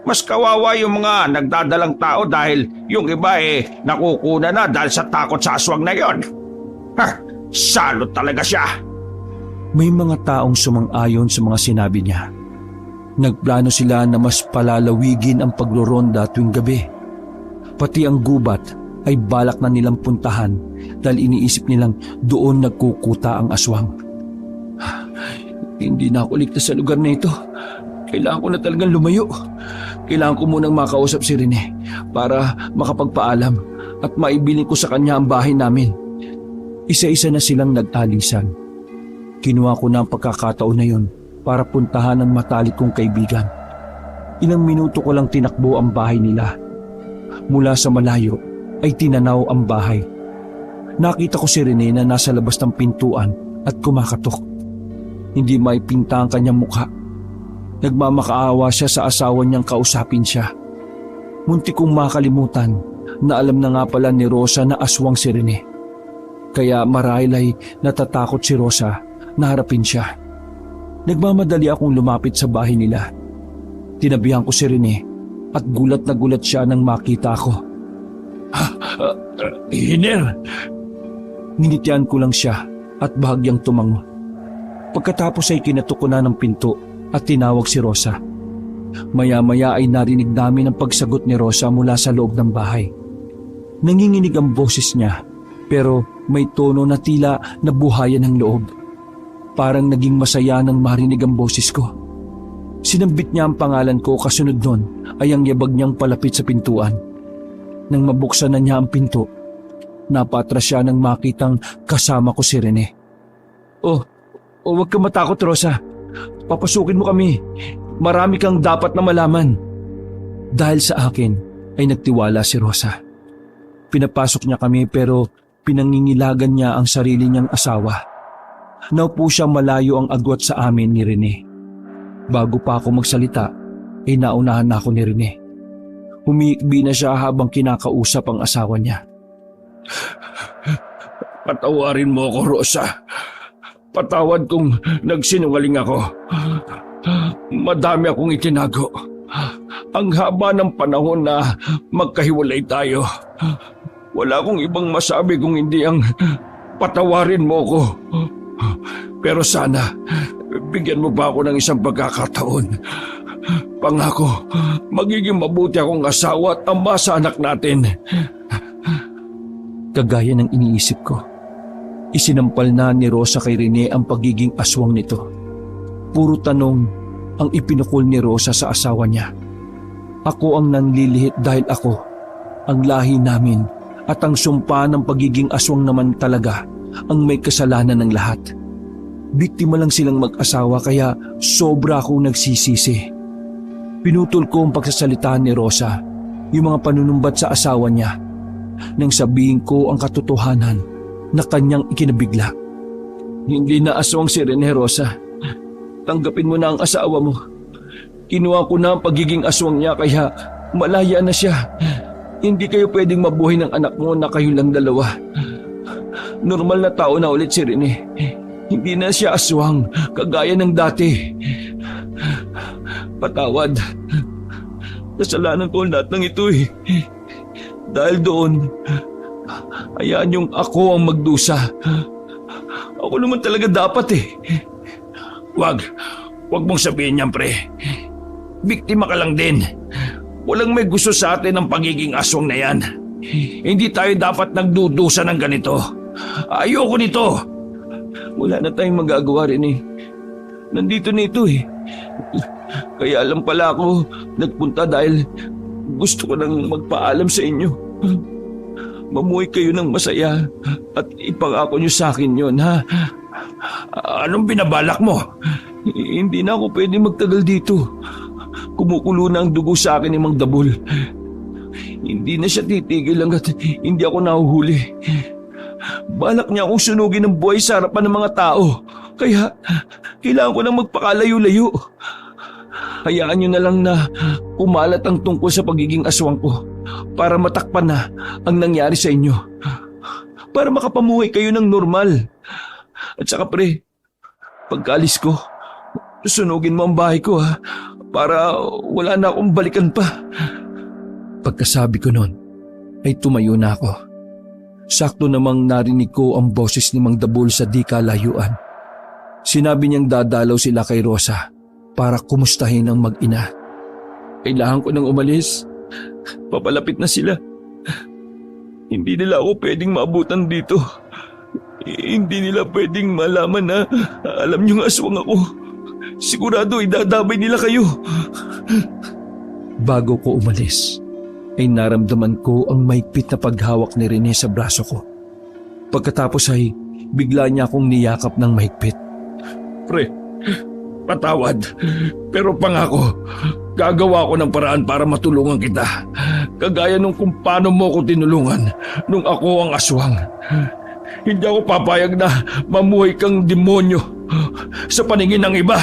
Mas kawawa yung mga nagdadalang tao dahil yung iba nakukuna na dahil sa takot sa aswang na yon. Salot talaga siya. May mga taong sumang-ayon sa mga sinabi niya. Nagplano sila na mas palalawigin ang pagroronda tuwing gabi. Pati ang gubat ay balak na nilang puntahan dahil iniisip nilang doon nagkukuta ang aswang. Hindi na ako ligtas sa lugar na ito. Kailangan ko na talagang lumayo. Kailangan ko munang makausap si Rene para makapagpaalam at maibilin ko sa kanya ang bahay namin. Isa-isa na silang nag-alisan. Kinuha ko na ang pagkakataon na yun para puntahan ang matalik kong kaibigan. Ilang minuto ko lang tinakbo ang bahay nila. Mula sa malayo ay tinanaw ang bahay. Nakita ko si Rene na nasa labas ng pintuan at kumakatok. Hindi maipinta ang kanyang mukha. Nagmamakaawa siya sa asawa niyang kausapin siya. Muntik kong makalimutan na alam na nga pala ni Rosa na aswang si Rene. Kaya marahil ay natatakot si Rosa na harapin siya. Nagmamadali akong lumapit sa bahay nila. Tinabihan ko si Rene at gulat na gulat siya nang makita ako. Hiner! Ninitian ko lang siya at bahagyang tumango. Pagkatapos ay kinatok ko na ng pinto at tinawag si Rosa. Maya-maya ay narinig namin ang pagsagot ni Rosa mula sa loob ng bahay. Nanginginig ang boses niya pero may tono na tila nabuhayan ng loob. Parang naging masaya nang marinig ang boses ko. Sinambit niya ang pangalan ko kasunod nun ay ang yabag niyang palapit sa pintuan. Nang mabuksan na niya ang pinto, Napatras siya nang makitang kasama ko si Rene. Oh, huwag ka matakot, Rosa. Papasukin mo kami. Marami kang dapat na malaman. Dahil sa akin ay nagtiwala si Rosa. Pinapasok niya kami pero pinangingilagan niya ang sarili niyang asawa. Naupo siya malayo ang agwat sa amin ni Rene. Bago pa ako magsalita, ay naunahan na ako ni Rene. Humiikbi na siya habang kinakausap ang asawa niya. Patawarin mo ako, Rosa. Patawad kung nagsinungaling ako. Madami akong itinago. Ang haba ng panahon na magkahiwalay tayo. Wala akong ibang masabi kung hindi ang patawarin mo ko. Pero sana, bigyan mo pa ako ng isang pagkakataon. Pangako, magiging mabuti akong asawa at ama sa anak natin. Kagaya ng iniisip ko, isinampal na ni Rosa kay Rene ang pagiging aswang nito. Puro tanong ang ipinukol ni Rosa sa asawa niya. Ako ang nanlilihit dahil ako, ang lahi namin at ang sumpa ng pagiging aswang naman talaga ang may kasalanan ng lahat. Biktima lang silang mag-asawa kaya sobra akong nagsisisi. Pinutol ko ang pagsasalita ni Rosa, yung mga panunumbat sa asawa niya, nang sabihin ko ang katotohanan na kanyang ikinabigla. Hindi na aswang si Rene, Rosa. Tanggapin mo na ang asawa mo. Kinuha ko na ang pagiging aswang niya kaya malaya na siya. Hindi kayo pwedeng mabuhay ng anak mo na kayo lang dalawa. Normal na tao na ulit si Rene. Hindi na siya aswang kagaya ng dati. Patawad. Kasalanan ko ang lahat ng ito eh. Dahil doon, hayaan yung ako ang magdusa. Ako naman talaga dapat eh. Wag mong sabihin yan, pre. Biktima ka lang din. Walang may gusto sa atin ng pagiging aswang na yan. Hindi tayo dapat nagdudusa ng ganito. Ayoko nito. Wala na tayong magagawa rin eh. Nandito na ito eh. Kaya alam pala ako nagpunta dahil gusto ko nang magpaalam sa inyo. Mamuhay kayo ng masaya at ipangako nyo sa akin yon, ha? Anong binabalak mo? Hindi na ako pwede magtagal dito. Kumukulo na ang dugo sa akin ni Mang Dabul. Hindi na siya titigil hanggat hindi ako nahuhuli. Balak niya akong sunugin ng buhay sa harapan ng mga tao. Kaya kailangan ko nang magpakalayo-layo. Hayaan niyo na lang na kumalat ang tungkol sa pagiging aswang ko para matakpan na ang nangyari sa inyo. Para makapamuhay kayo ng normal. At saka pre, pagkaalis ko, sunugin mo ang bahay ko ha, para wala na akong balikan pa. Pagkasabi ko noon, ay tumayo na ako. Sakto namang narinig ko ang boses ni Mang Dabul sa di kalayuan. Sinabi niyang dadalaw sila kay Rosa para kumustahin ang mag-ina. Kailangan ko nang umalis. Papalapit na sila. Hindi nila ako pwedeng maabutan dito. Hindi nila pwedeng malaman na alam niyong aswang ako. Sigurado idadamay nila kayo. Bago ko umalis, ay naramdaman ko ang mahigpit na paghawak ni Rene sa braso ko. Pagkatapos ay bigla niya akong niyakap ng mahigpit. Pre, patawad. Pero pangako, gagawa ko ng paraan para matulungan kita. Kagaya nung kung paano mo ko tinulungan nung ako ang aswang. Hindi ako papayag na mamuhay kang demonyo sa paningin ng iba.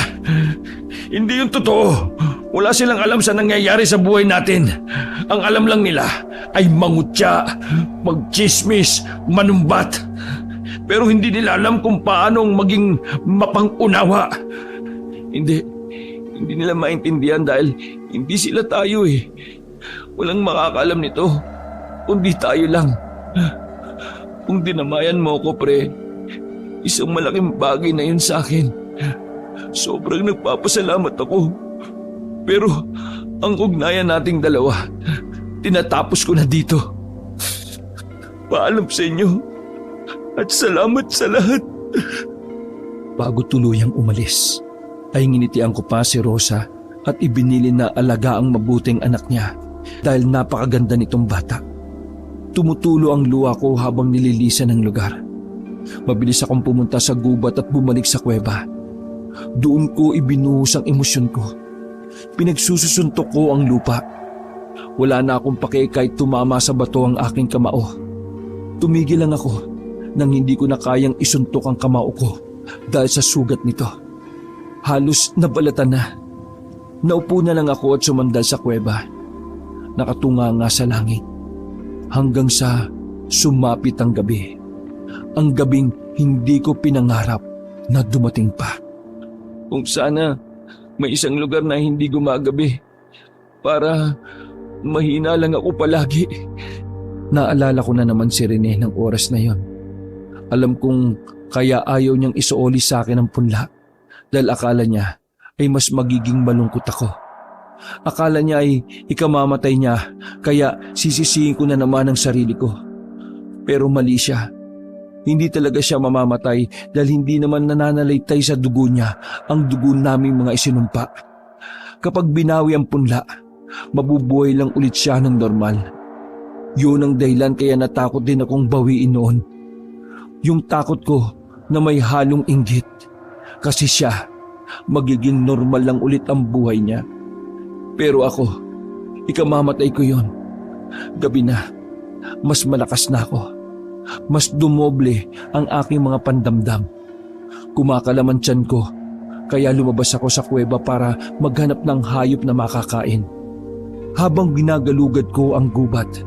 Hindi yung totoo. Wala silang alam sa nangyayari sa buhay natin. Ang alam lang nila ay mangutya, magchismis, manumbat. Pero hindi nila alam kung paano maging mapang-unawa. Hindi nila maintindihan dahil hindi sila tayo eh. Walang makakaalam nito, kundi tayo lang. Kung dinamayan mo ko, pre, isang malaking bagay na yun sa akin. Sobrang nagpapasalamat ako. Pero ang ugnayan nating dalawa, tinatapos ko na dito. Paalam sa inyo at salamat sa lahat. Bago tuluyang umalis, ay nginitian ko pa si Rosa at ibinili na alaga ang mabuting anak niya dahil napakaganda nitong bata. Tumutulo ang luha ko habang nililisan ang lugar. Mabilis akong pumunta sa gubat at bumalik sa kuweba. Doon ko ibinuhos ang emosyon ko. Pinagsusuntok ko ang lupa. Wala na akong pake kahit tumama sa bato ang aking kamao. Tumigil lang ako nang hindi ko na kayang isuntok ang kamao ko dahil sa sugat nito. Halos nabalatan na. Naupo na lang ako at sumandal sa kuweba. Nakatunganga sa langit. Hanggang sa sumapit ang gabi. Ang gabing hindi ko pinangarap na dumating pa. Kung sana may isang lugar na hindi gumagabi para mahina lang ako palagi. Naalala ko na naman si Rene ng oras na yon. Alam kong kaya ayaw niyang isuoli sa akin ang punla dahil akala niya ay mas magiging malungkot ako. Akala niya ay ikamamatay niya kaya sisisihin ko na naman ang sarili ko. Pero mali siya. Hindi talaga siya mamamatay dahil hindi naman nananalaytay sa dugo niya ang dugo naming mga isinumpa. Kapag binawi ang punla, mabubuhay lang ulit siya ng normal. Yun ang dahilan kaya natakot din akong bawiin noon. Yung takot ko na may halong inggit. Kasi siya, magiging normal lang ulit ang buhay niya. Pero ako, ikamamatay ko yon. Gabi na, mas malakas na ako. Mas dumoble ang aking mga pandamdam. Kumakalaman tiyan ko, kaya lumabas ako sa kuweba para maghanap ng hayop na makakain. Habang ginagalugad ko ang gubat,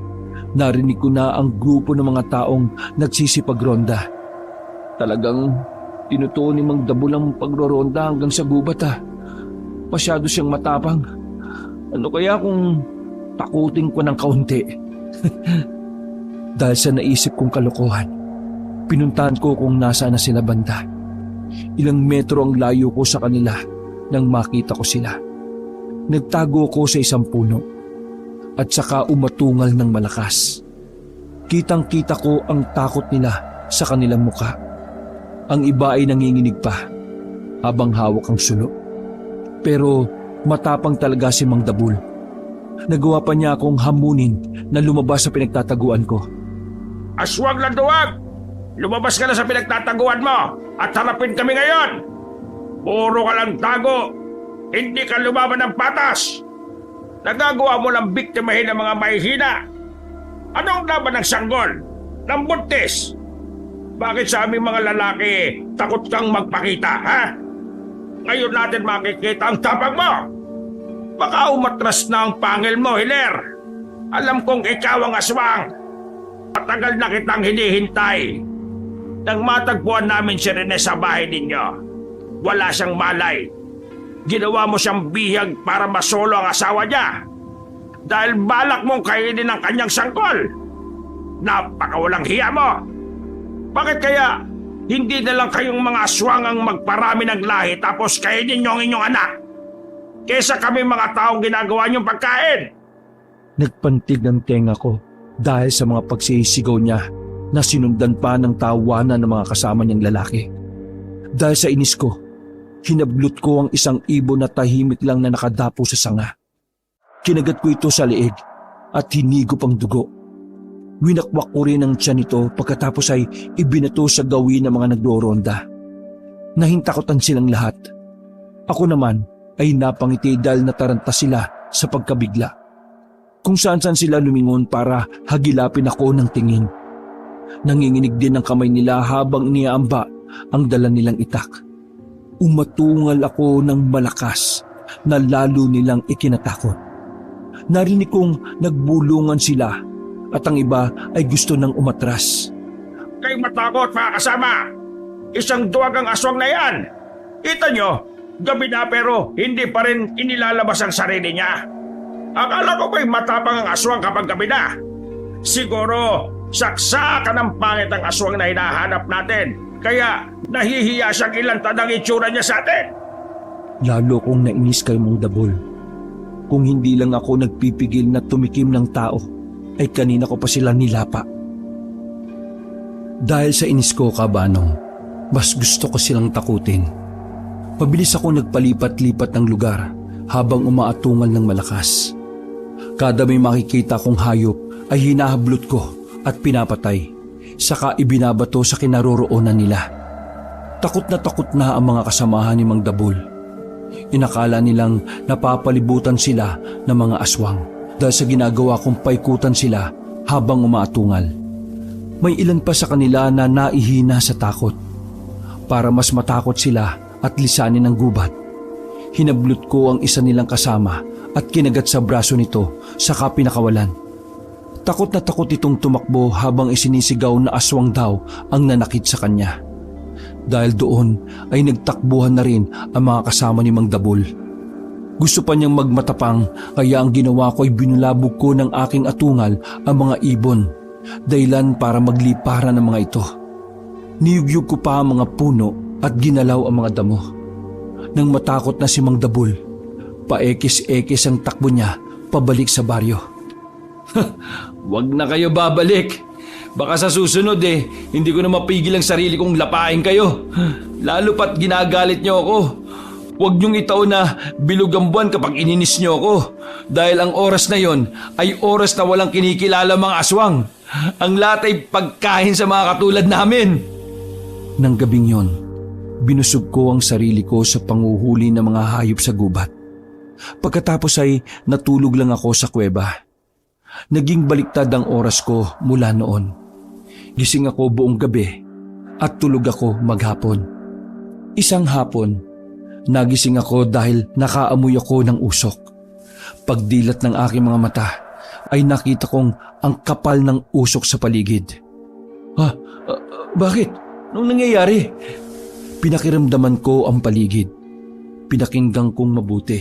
narinig ko na ang grupo ng mga taong nagsisipagronda. Talagang tinutuon ni Mang Dabul ang pagroronda hanggang sa gubat Masyado siyang matapang. Ano kaya kung takutin ko ng kaunti? Dahil sa naisip kong kalokohan, pinuntahan ko kung nasaan na sila banda. Ilang metro ang layo ko sa kanila nang makita ko sila. Nagtago ko sa isang puno at saka umatungal ng malakas. Kitang-kita ko ang takot nila sa kanilang muka. Ang iba ay nanginginig pa habang hawak ang sulo. Pero matapang talaga si Mang Dabul. Nagawa pa niya akong hamunin na lumabas sa pinagtataguan ko. Aswang na duwag! Lumabas ka na sa pinagtataguan mo at harapin kami ngayon! Puro ka lang tago! Hindi ka lumaban ng patas! Nagagawa mo lang biktimahin ng mga mahihina! Anong laban ng sanggol? Ng buntis? Bakit sa aming mga lalaki takot kang magpakita, ha? Ngayon natin makikita ang tapang mo! Baka umatras na ang pangil mo, Hiler! Alam kong ikaw ang aswang! Matagal na kitang hinihintay. Nang matagpuan namin si Rene sa bahay ninyo, wala siyang malay. Ginawa mo siyang bihag para masolo ang asawa niya. Dahil balak mong kainin ang kanyang sanggol. Napakawalang hiya mo. Bakit kaya hindi na lang kayong mga aswang ang magparami ng lahi tapos kainin niyo ang inyong anak? Kesa kami mga taong ginagawa niyong pagkain. Nagpantig ang tenga ko dahil sa mga pagsisigaw niya na sinundan pa ng tawanan ng mga kasama niyang lalaki. Dahil sa inis ko, hinablot ko ang isang ibon na tahimik lang na nakadapo sa sanga. Kinagat ko ito sa leeg at hinigop ang dugo. Winakwak ko rin ang tiyan nito pagkatapos ay ibinato sa gawin ng mga nagdoronda. Nahintakotan silang lahat. Ako naman ay napangiti dahil nataranta sila sa pagkabigla. Kung saan-saan sila lumingon para hagilapin ako ng tingin. Nanginginig din ang kamay nila habang iniaamba ang dala nilang itak. Umatungal ako ng malakas na lalo nilang ikinatakot. Narinig kong nagbulungan sila at ang iba ay gusto nang umatras. Kay matakot mga kasama! Isang duwag ang aswang na yan! Kita nyo, gabi na pero hindi pa rin inilalabas ang sarili niya. Akala ko ba'y matapang ang aswang kapag gabi na? Siguro, saksakan ng pangit ang aswang na hinahanap natin. Kaya nahihiya siyang ilantad ang itsura niya sa atin. Lalo kong nainis kay Mang Dabul. Kung hindi lang ako nagpipigil na tumikim ng tao, ay kanina ko pa sila nilapa. Dahil sa inis ko, Kabanong, mas gusto ko silang takutin. Pabilis ako nagpalipat-lipat ng lugar habang umaatungal ng malakas. Kada may makikita kong hayop ay hinahablot ko at pinapatay, saka ibinabato sa kinaroroonan nila. Takot na ang mga kasamahan ni Mang Dabul. Inakala nilang napapalibutan sila ng mga aswang dahil sa ginagawa kong paikutan sila habang umaatungal. May ilan pa sa kanila na naihina sa takot. Para mas matakot sila at lisanin ang gubat, hinablot ko ang isa nilang kasama at kinagat sa braso nito saka pinakawalan. Takot itong tumakbo habang isinisigaw na aswang daw ang nanakit sa kanya. Dahil doon ay nagtakbuhan na rin ang mga kasama ni Mang Dabul. Gusto pa niyang magmatapang kaya ang ginawa ko ay binulabog ko ng aking atungal ang mga ibon, dahilan para magliparan ng mga ito. Niyugyug ko pa ang mga puno at ginalaw ang mga damo. Nang matakot na si Mang Dabul, paekis-ekis ang takbo niya pabalik sa baryo. Wag na kayo babalik. Baka sa susunod hindi ko na mapigil ang sarili kong lapain kayo. Lalo pat ginagalit niyo ako. Huwag niyong itaon na bilog ang buwan kapag ininis niyo ako. Dahil ang oras na yon ay oras na walang kinikilala mga aswang. Ang lahat ay pagkain sa mga katulad namin. Nang gabing yon, binusog ko ang sarili ko sa panguhuli ng mga hayop sa gubat. Pagkatapos ay natulog lang ako sa kuweba. Naging baliktad ang oras ko mula noon. Gising ako buong gabi at tulog ako maghapon. Isang hapon, nagising ako dahil nakaamoy ako ng usok. Pagdilat ng aking mga mata ay nakita kong ang kapal ng usok sa paligid. Bakit? Anong nangyayari? Pinakiramdaman ko ang paligid. Pinakinggan kong mabuti.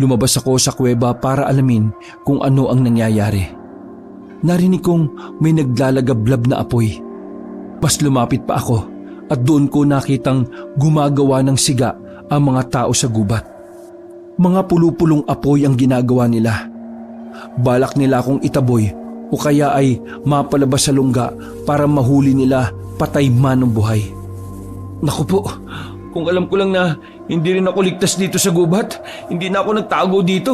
Lumabas ako sa kuweba para alamin kung ano ang nangyayari. Narinig kong may naglalagablab na apoy. Mas lumapit pa ako at doon ko nakitang gumagawa ng siga ang mga tao sa gubat. Mga pulupulong apoy ang ginagawa nila. Balak nila akong itaboy o kaya ay mapalabas sa lungga para mahuli nila patay man ng buhay. Naku po, kung alam ko lang na hindi rin ako ligtas dito sa gubat, hindi na ako nagtago dito.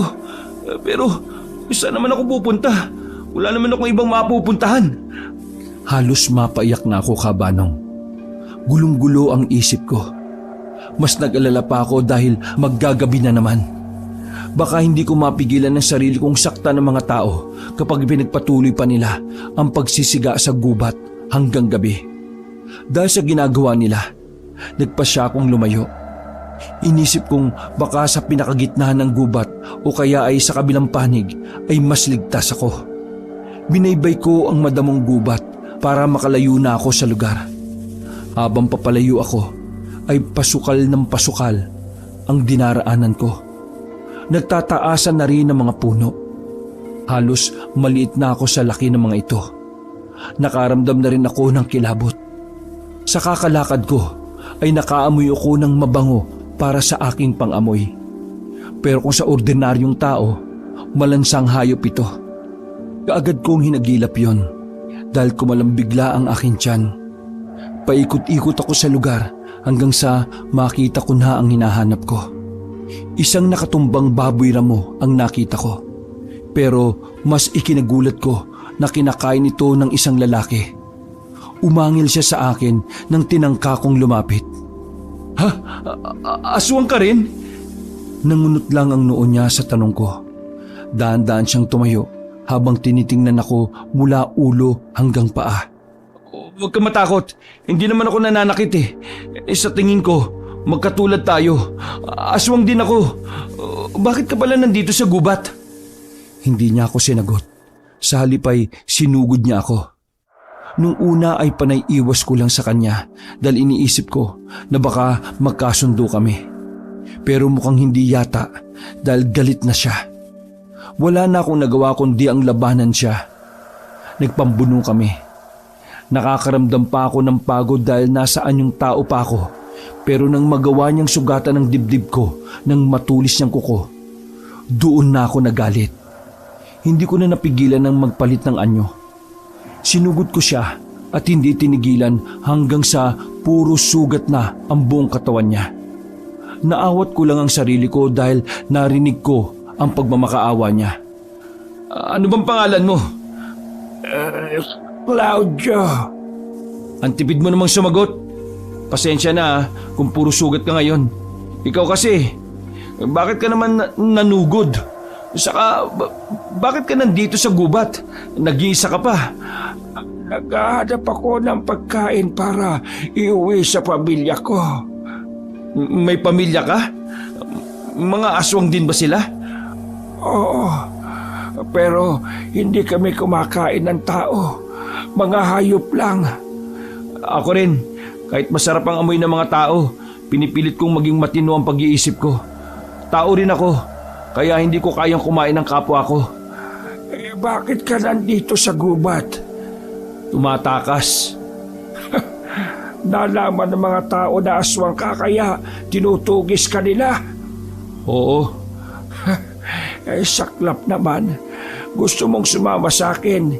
Pero saan naman ako pupunta? Wala naman akong ibang mapupuntahan. Halos mapaiyak na ako, Kabanong. Gulong-gulo ang isip ko. Mas nag-alala pa ako dahil maggagabi na naman. Baka hindi ko mapigilan ng sarili kong sakta ng mga tao kapag pinagpatuloy pa nila ang pagsisiga sa gubat hanggang gabi. Dahil sa ginagawa nila, nagpasya akong lumayo. Inisip kong baka sa pinakagitnahan ng gubat o kaya ay sa kabilang panig ay mas ligtas ako. Binaybay ko ang madamong gubat para makalayo na ako sa lugar. Habang papalayo ako ay pasukal ng pasukal ang dinaraanan ko. Nagtataasan na rin ang mga puno. Halos maliit na ako sa laki ng mga ito. Nakaramdam na rin ako ng kilabot. Sa kakalakad ko ay nakaamoy ako ng mabango para sa aking pangamoy. Pero kung sa ordinaryong tao, malansang hayop ito. Kaagad kong hinagilap yon dahil kumalang bigla ang aking tiyan. Paikot-ikot ako sa lugar hanggang sa makita ko na ang hinahanap ko. Isang nakatumbang baboy ramo ang nakita ko. Pero mas ikinagulat ko na kinakain ito ng isang lalaki. Umangil siya sa akin nang tinangka kong lumapit. Ha? Aswang ka rin? Nangunot lang ang noo niya sa tanong ko. Daan-daan siyang tumayo habang tinitingnan ako mula ulo hanggang paa. Huwag ka matakot. Hindi naman ako nananakit Sa tingin ko, magkatulad tayo. Aswang din ako. Bakit ka pala nandito sa gubat? Hindi niya ako sinagot. Sa halip ay sinugod niya ako. Nung una ay panay iwas ko lang sa kanya dahil iniisip ko na baka magkasundo kami. Pero mukhang hindi yata dahil galit na siya. Wala na akong nagawa kundi ang labanan siya. Nagpambuno kami. Nakakaramdam pa ako ng pagod dahil nasaan yung tao pa ako. Pero nang magawa niyang sugatan ng dibdib ko nang matulis niyang kuko, doon na ako nagalit. Hindi ko na napigilan ng magpalit ng anyo. Sinugod ko siya at hindi tinigilan hanggang sa puro sugat na ang buong katawan niya. Naawat ko lang ang sarili ko dahil narinig ko ang pagmamakaawa niya. Ano bang pangalan mo? Claudio! Ang tipid mo namang sumagot. Pasensya na kung puro sugat ka ngayon. Ikaw kasi, bakit ka naman nanugod? Saka, bakit ka nandito sa gubat? Nag-iisa ka pa. Naghahanap ako ng pagkain para iuwi sa pamilya ko. May pamilya ka? Mga aswang din ba sila? Oo, pero hindi kami kumakain ng tao. Mga hayop lang. Ako rin, kahit masarap ang amoy ng mga tao, pinipilit kong maging matino ang pag-iisip ko. Tao rin ako, kaya hindi ko kayang kumain ng kapwa ko. Bakit ka nandito sa gubat? Tumatakas. Nalaman ng mga tao na aswang ka kaya tinutugis ka nila. Oo. Saklap naman. Gusto mong sumama sa akin.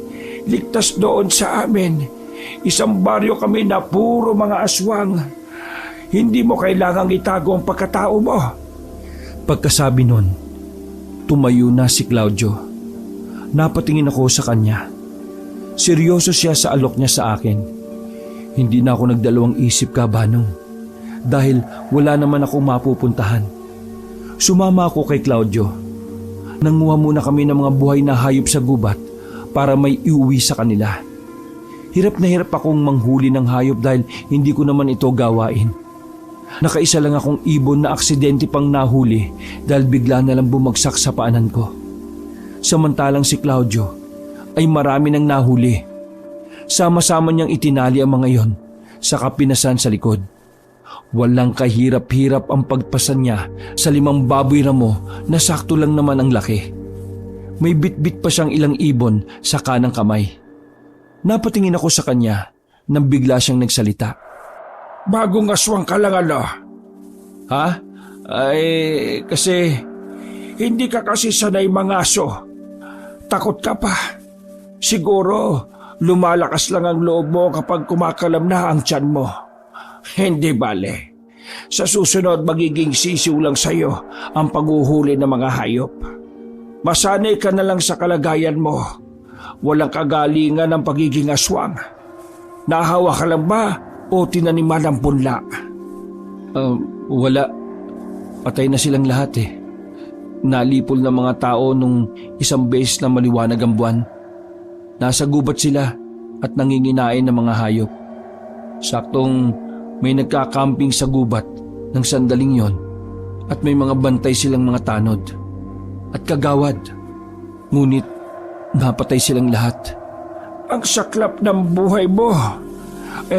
Ligtas doon sa amin. Isang baryo kami na puro mga aswang. Hindi mo kailangang itago ang pagkatao mo. Pagkasabi nun, tumayo na si Claudio. Napatingin ako sa kanya. Seryoso siya sa alok niya sa akin. Hindi na ako nagdalawang isip, Kabanong, dahil wala naman akong mapupuntahan. Sumama ako kay Claudio. Nanguha muna kami ng mga buhay na hayop sa gubat para may iuwi sa kanila. Hirap na hirap akong manghuli ng hayop dahil hindi ko naman ito gawain. Nakaisa lang akong ibon na aksidente pang nahuli dahil bigla na lang bumagsak sa paanan ko. Samantalang si Claudio ay marami nang nahuli. Sama-sama niyang itinali ang mga iyon sa kapinasan sa likod. Walang kahirap-hirap ang pagpasan niya sa 5 baboy ramo na sakto lang naman ang laki. May bitbit pa siyang ilang ibon sa kanang kamay. Napatingin ako sa kanya nang bigla siyang nagsalita. Bagong aswang ka lang ano? Ha? Ay, kasi... Hindi ka kasi sanay mangaso. Takot ka pa. Siguro, lumalakas lang ang loob mo kapag kumakalam na ang tiyan mo. Hindi bale. Sa susunod, magiging sisiw lang sa'yo ang paghuhuli ng mga hayop. Masanay ka na lang sa kalagayan mo. Walang kagalingan ang pagiging aswang. Nahawa ka lang ba o tinaniman ng punla? Wala. Patay na silang lahat eh. Nalipol ng mga tao nung isang beses na maliwanag ang buwan. Nasa gubat sila at nanginginain ng mga hayop. Saktong may nagkakamping sa gubat ng sandaling yon at may mga bantay silang mga tanod at kagawad. Ngunit napatay silang lahat. Ang saklap ng buhay mo.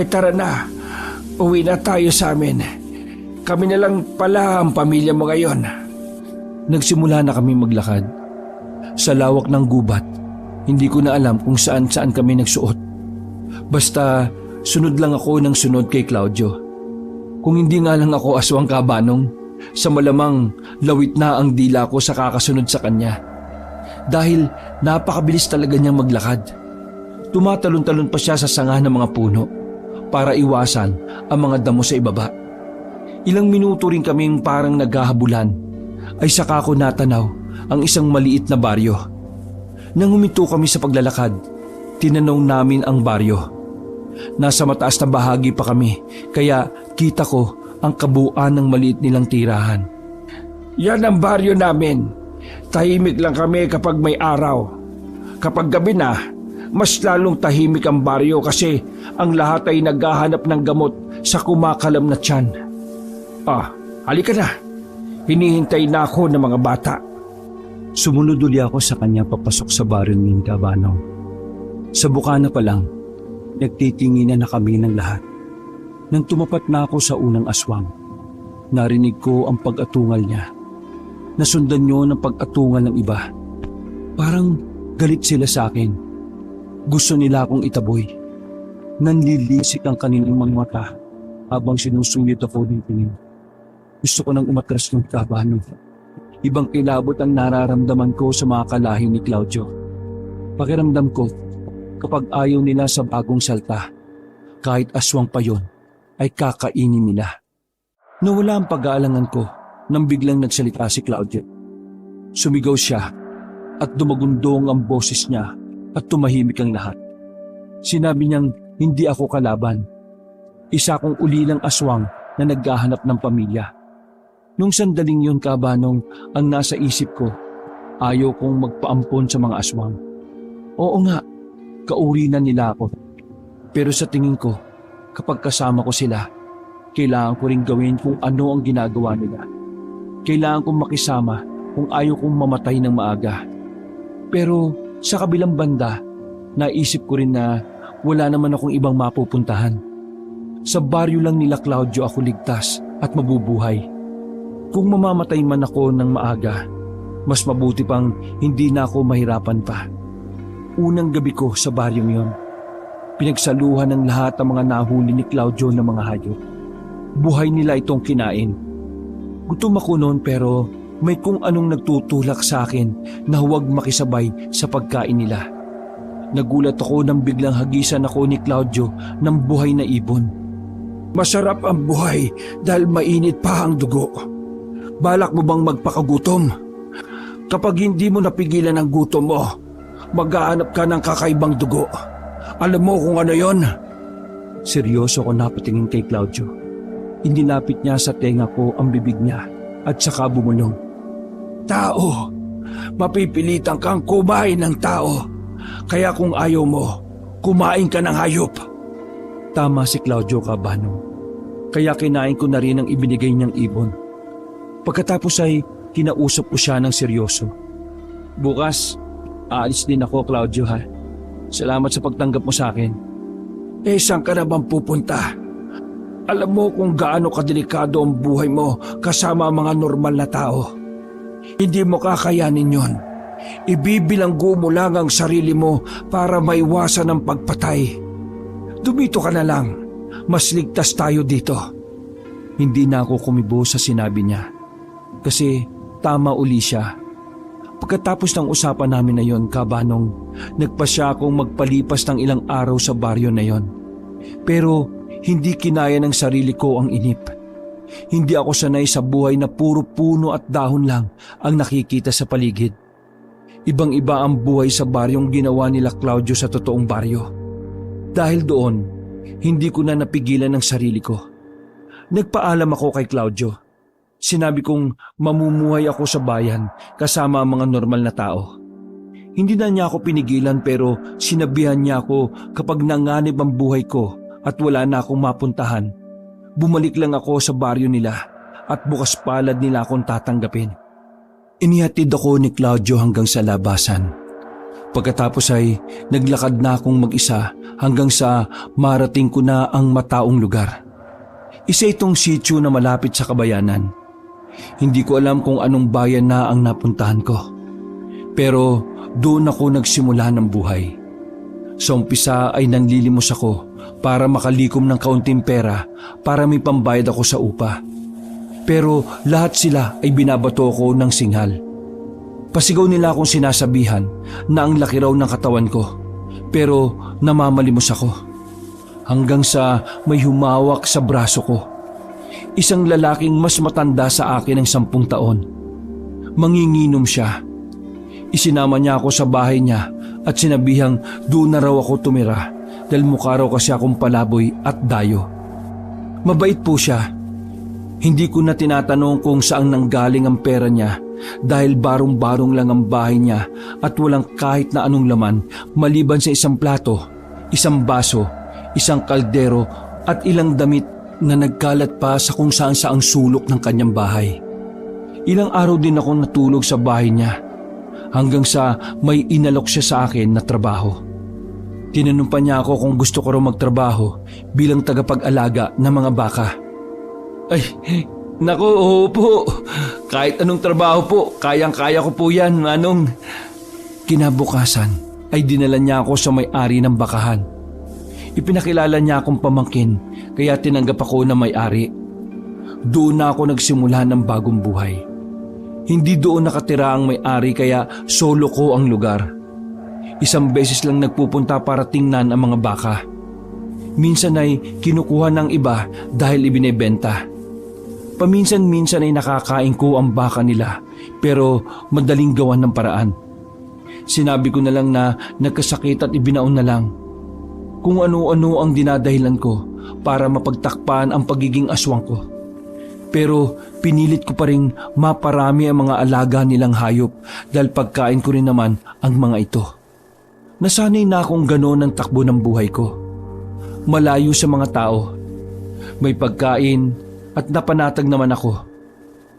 Tara na, uwi na tayo sa amin. Kami na lang pala ang pamilya mo ngayon. Nagsimula na kami maglakad. Sa lawak ng gubat, hindi ko na alam kung saan-saan kami nagsuot. Basta sunod lang ako ng sunod kay Claudio. Kung hindi nga lang ako aswang Kabanong, sa malamang lawit na ang dila ko sa kakasunod sa kanya. Dahil napakabilis talaga niyang maglakad. Tumatalon-talon pa siya sa sanga ng mga puno para iwasan ang mga damo sa ibaba. Ilang minuto rin kaming parang naghahabulan ay saka ko natanaw ang isang maliit na baryo. Nang huminto kami sa paglalakad, tinanaw namin ang baryo. Nasa mataas na bahagi pa kami kaya kita ko ang kabuuan ng maliit nilang tirahan. Yan ang baryo namin. Tahimik lang kami kapag may araw. Kapag gabi na, mas lalong tahimik ang baryo kasi ang lahat ay naghahanap ng gamot sa kumakalam na tiyan. Halika na. Hinihintay na ako ng mga bata. Sumunod uli ako sa kanya papasok sa baryo ni Kabanong. Sa bukana pa lang, nagtitinginan na kami ng lahat. Nang tumapat na ako sa unang aswang, narinig ko ang pag-atungal niya. Nasundan niyo ng pag-atungal ng iba. Parang galit sila sa akin. Gusto nila akong itaboy. Nanlilisik ang kanilang mga mata habang sinusuyot ako ng tingin. Gusto ko nang umatras ng Kabanong. Ibang kilabot ang nararamdaman ko sa mga kalahi ni Claudio. Pakiramdam ko, kapag ayaw nila sa bagong salta, kahit aswang pa yon, ay kakainin nila. Nawala ang pag-aalangan ko nang biglang nagsalita si Claudio. Sumigaw siya at dumagundong ang boses niya at tumahimik ang lahat. Sinabi niyang hindi ako kalaban. Isa akong ulilang aswang na naghahanap ng pamilya. Nung sandaling yun, Kabanong, ang nasa isip ko, ayaw kong magpaampon sa mga aswang. Oo nga, kauri na nila ako. Pero sa tingin ko, kapag kasama ko sila, kailangan ko rin gawin kung ano ang ginagawa nila. Kailangan kong makisama kung ayaw kong mamatay ng maaga. Pero sa kabilang banda, naisip ko rin na wala naman akong ibang mapupuntahan. Sa baryo lang nila Claudio ako ligtas at mabubuhay. Kung mamamatay man ako ng maaga, mas mabuti pang hindi na ako mahirapan pa. Unang gabi ko sa baryong yon, pinagsaluhan ng lahat ang mga nahuli ni Claudio ng mga hayop. Buhay nila itong kinain. Gutom ako noon pero may kung anong nagtutulak sa akin na huwag makisabay sa pagkain nila. Nagulat ako nang biglang hagisan ako ni Claudio ng buhay na ibon. Masarap ang buhay dahil mainit pa ang dugo. Balak mo bang magpakagutom? Kapag hindi mo napigilan ang gutom mo, maghahanap ka ng kakaibang dugo. Alam mo kung ano yon? Seryoso ko napatingin kay Claudio. Inilapit niya sa tenga ko ang bibig niya at saka bumulong. Tao, mapipilitan kang kumain ng tao. Kaya kung ayaw mo, kumain ka ng hayop. Tama si Claudio, Kabanong. Kaya kinain ko na rin ang ibinigay niyang ibon. Pagkatapos ay kinausap ko siya ng seryoso. Bukas, aalis din ako, Claudio, ha? Salamat sa pagtanggap mo sa akin. Saan ka na bang pupunta? Alam mo kung gaano kadelikado ang buhay mo kasama ang mga normal na tao. Hindi mo kakayanin yon. Ibibilanggo mo lang ang sarili mo para maiwasan ang pagpatay. Dumito ka na lang. Mas ligtas tayo dito. Hindi na ako kumibo sa sinabi niya. Kasi tama uli siya. Pagkatapos ng usapan namin na yon, Kabanong, nagpasya akong magpalipas ng ilang araw sa baryo na yon. Pero hindi kinaya ng sarili ko ang inip. Hindi ako sanay sa buhay na puro puno at dahon lang ang nakikita sa paligid. Ibang-iba ang buhay sa baryong ginawa nila Claudio sa totoong baryo. Dahil doon, hindi ko na napigilan ang sarili ko. Nagpaalam ako kay Claudio. Sinabi kong mamumuhay ako sa bayan kasama ang mga normal na tao. Hindi na niya ako pinigilan pero sinabihan niya ako kapag nanganib ang buhay ko at wala na akong mapuntahan, bumalik lang ako sa baryo nila at bukas palad nila akong tatanggapin. Inihatid ako ni Claudio hanggang sa labasan. Pagkatapos ay naglakad na akong mag-isa hanggang sa marating ko na ang mataong lugar. Isa itong sitio na malapit sa kabayanan. Hindi ko alam kung anong bayan na ang napuntahan ko. Pero doon ako nagsimula ng buhay. Sa umpisa ay nanlilimos ako para makalikom ng kaunting pera para may pambayad ako sa upa. Pero lahat sila ay binabato ko ng singhal. Pasigaw nila akong sinasabihan na ang laki raw ng katawan ko. Pero namamalimos ako. Hanggang sa may humawak sa braso ko. Isang lalaking mas matanda sa akin ng 10 taon. Manginginom siya. Isinama niya ako sa bahay niya at sinabihang doon na raw ako tumira dahil mukha raw kasi akong palaboy at dayo. Mabait po siya. Hindi ko na tinatanong kung saan nanggaling ang pera niya dahil barong-barong lang ang bahay niya at walang kahit na anong laman maliban sa isang plato, isang baso, isang kaldero at ilang damit na nagkalat pa sa kung saan saang sulok ng kanyang bahay. Ilang araw din akong natulog sa bahay niya hanggang sa may inalok siya sa akin na trabaho. Tinanong pa niya ako kung gusto ko raw magtrabaho bilang tagapag-alaga ng mga baka. Ay, naku, oo po. Kahit anong trabaho po, kayang-kaya ko po yan, Manong. Kinabukasan ay dinala niya ako sa may-ari ng bakahan. Ipinakilala niya akong pamangkin kaya tinanggap ako na may-ari. Doon na ako nagsimula ng bagong buhay. Hindi doon nakatira ang may-ari kaya solo ko ang lugar. Isang beses lang nagpupunta para tingnan ang mga baka. Minsan ay kinukuha ng iba dahil ibinebenta. Paminsan-minsan ay nakakain ko ang baka nila pero madaling gawan ng paraan. Sinabi ko na lang na nagkasakit at ibinaon na lang. kung ano-ano ang dinadahilan ko para mapagtakpan ang pagiging aswang ko. Pero pinilit ko pa rin maparami ang mga alaga nilang hayop dahil pagkain ko rin naman ang mga ito. Nasanay na akong gano'n ang takbo ng buhay ko. Malayo sa mga tao. May pagkain at napanatag naman ako.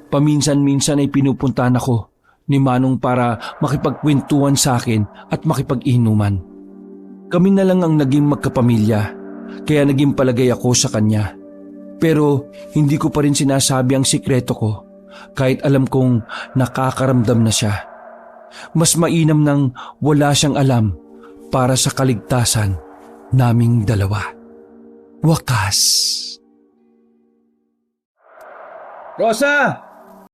Paminsan-minsan ay pinupuntahan ako ni Manong para makipagkwentuhan sa akin at makipag-inuman. Kami na lang ang naging magkapamilya, kaya naging palagay ako sa kanya. Pero hindi ko pa rin sinasabi ang sikreto ko kahit alam kong nakakaramdam na siya. Mas mainam nang wala siyang alam para sa kaligtasan naming dalawa. Wakas. Rosa!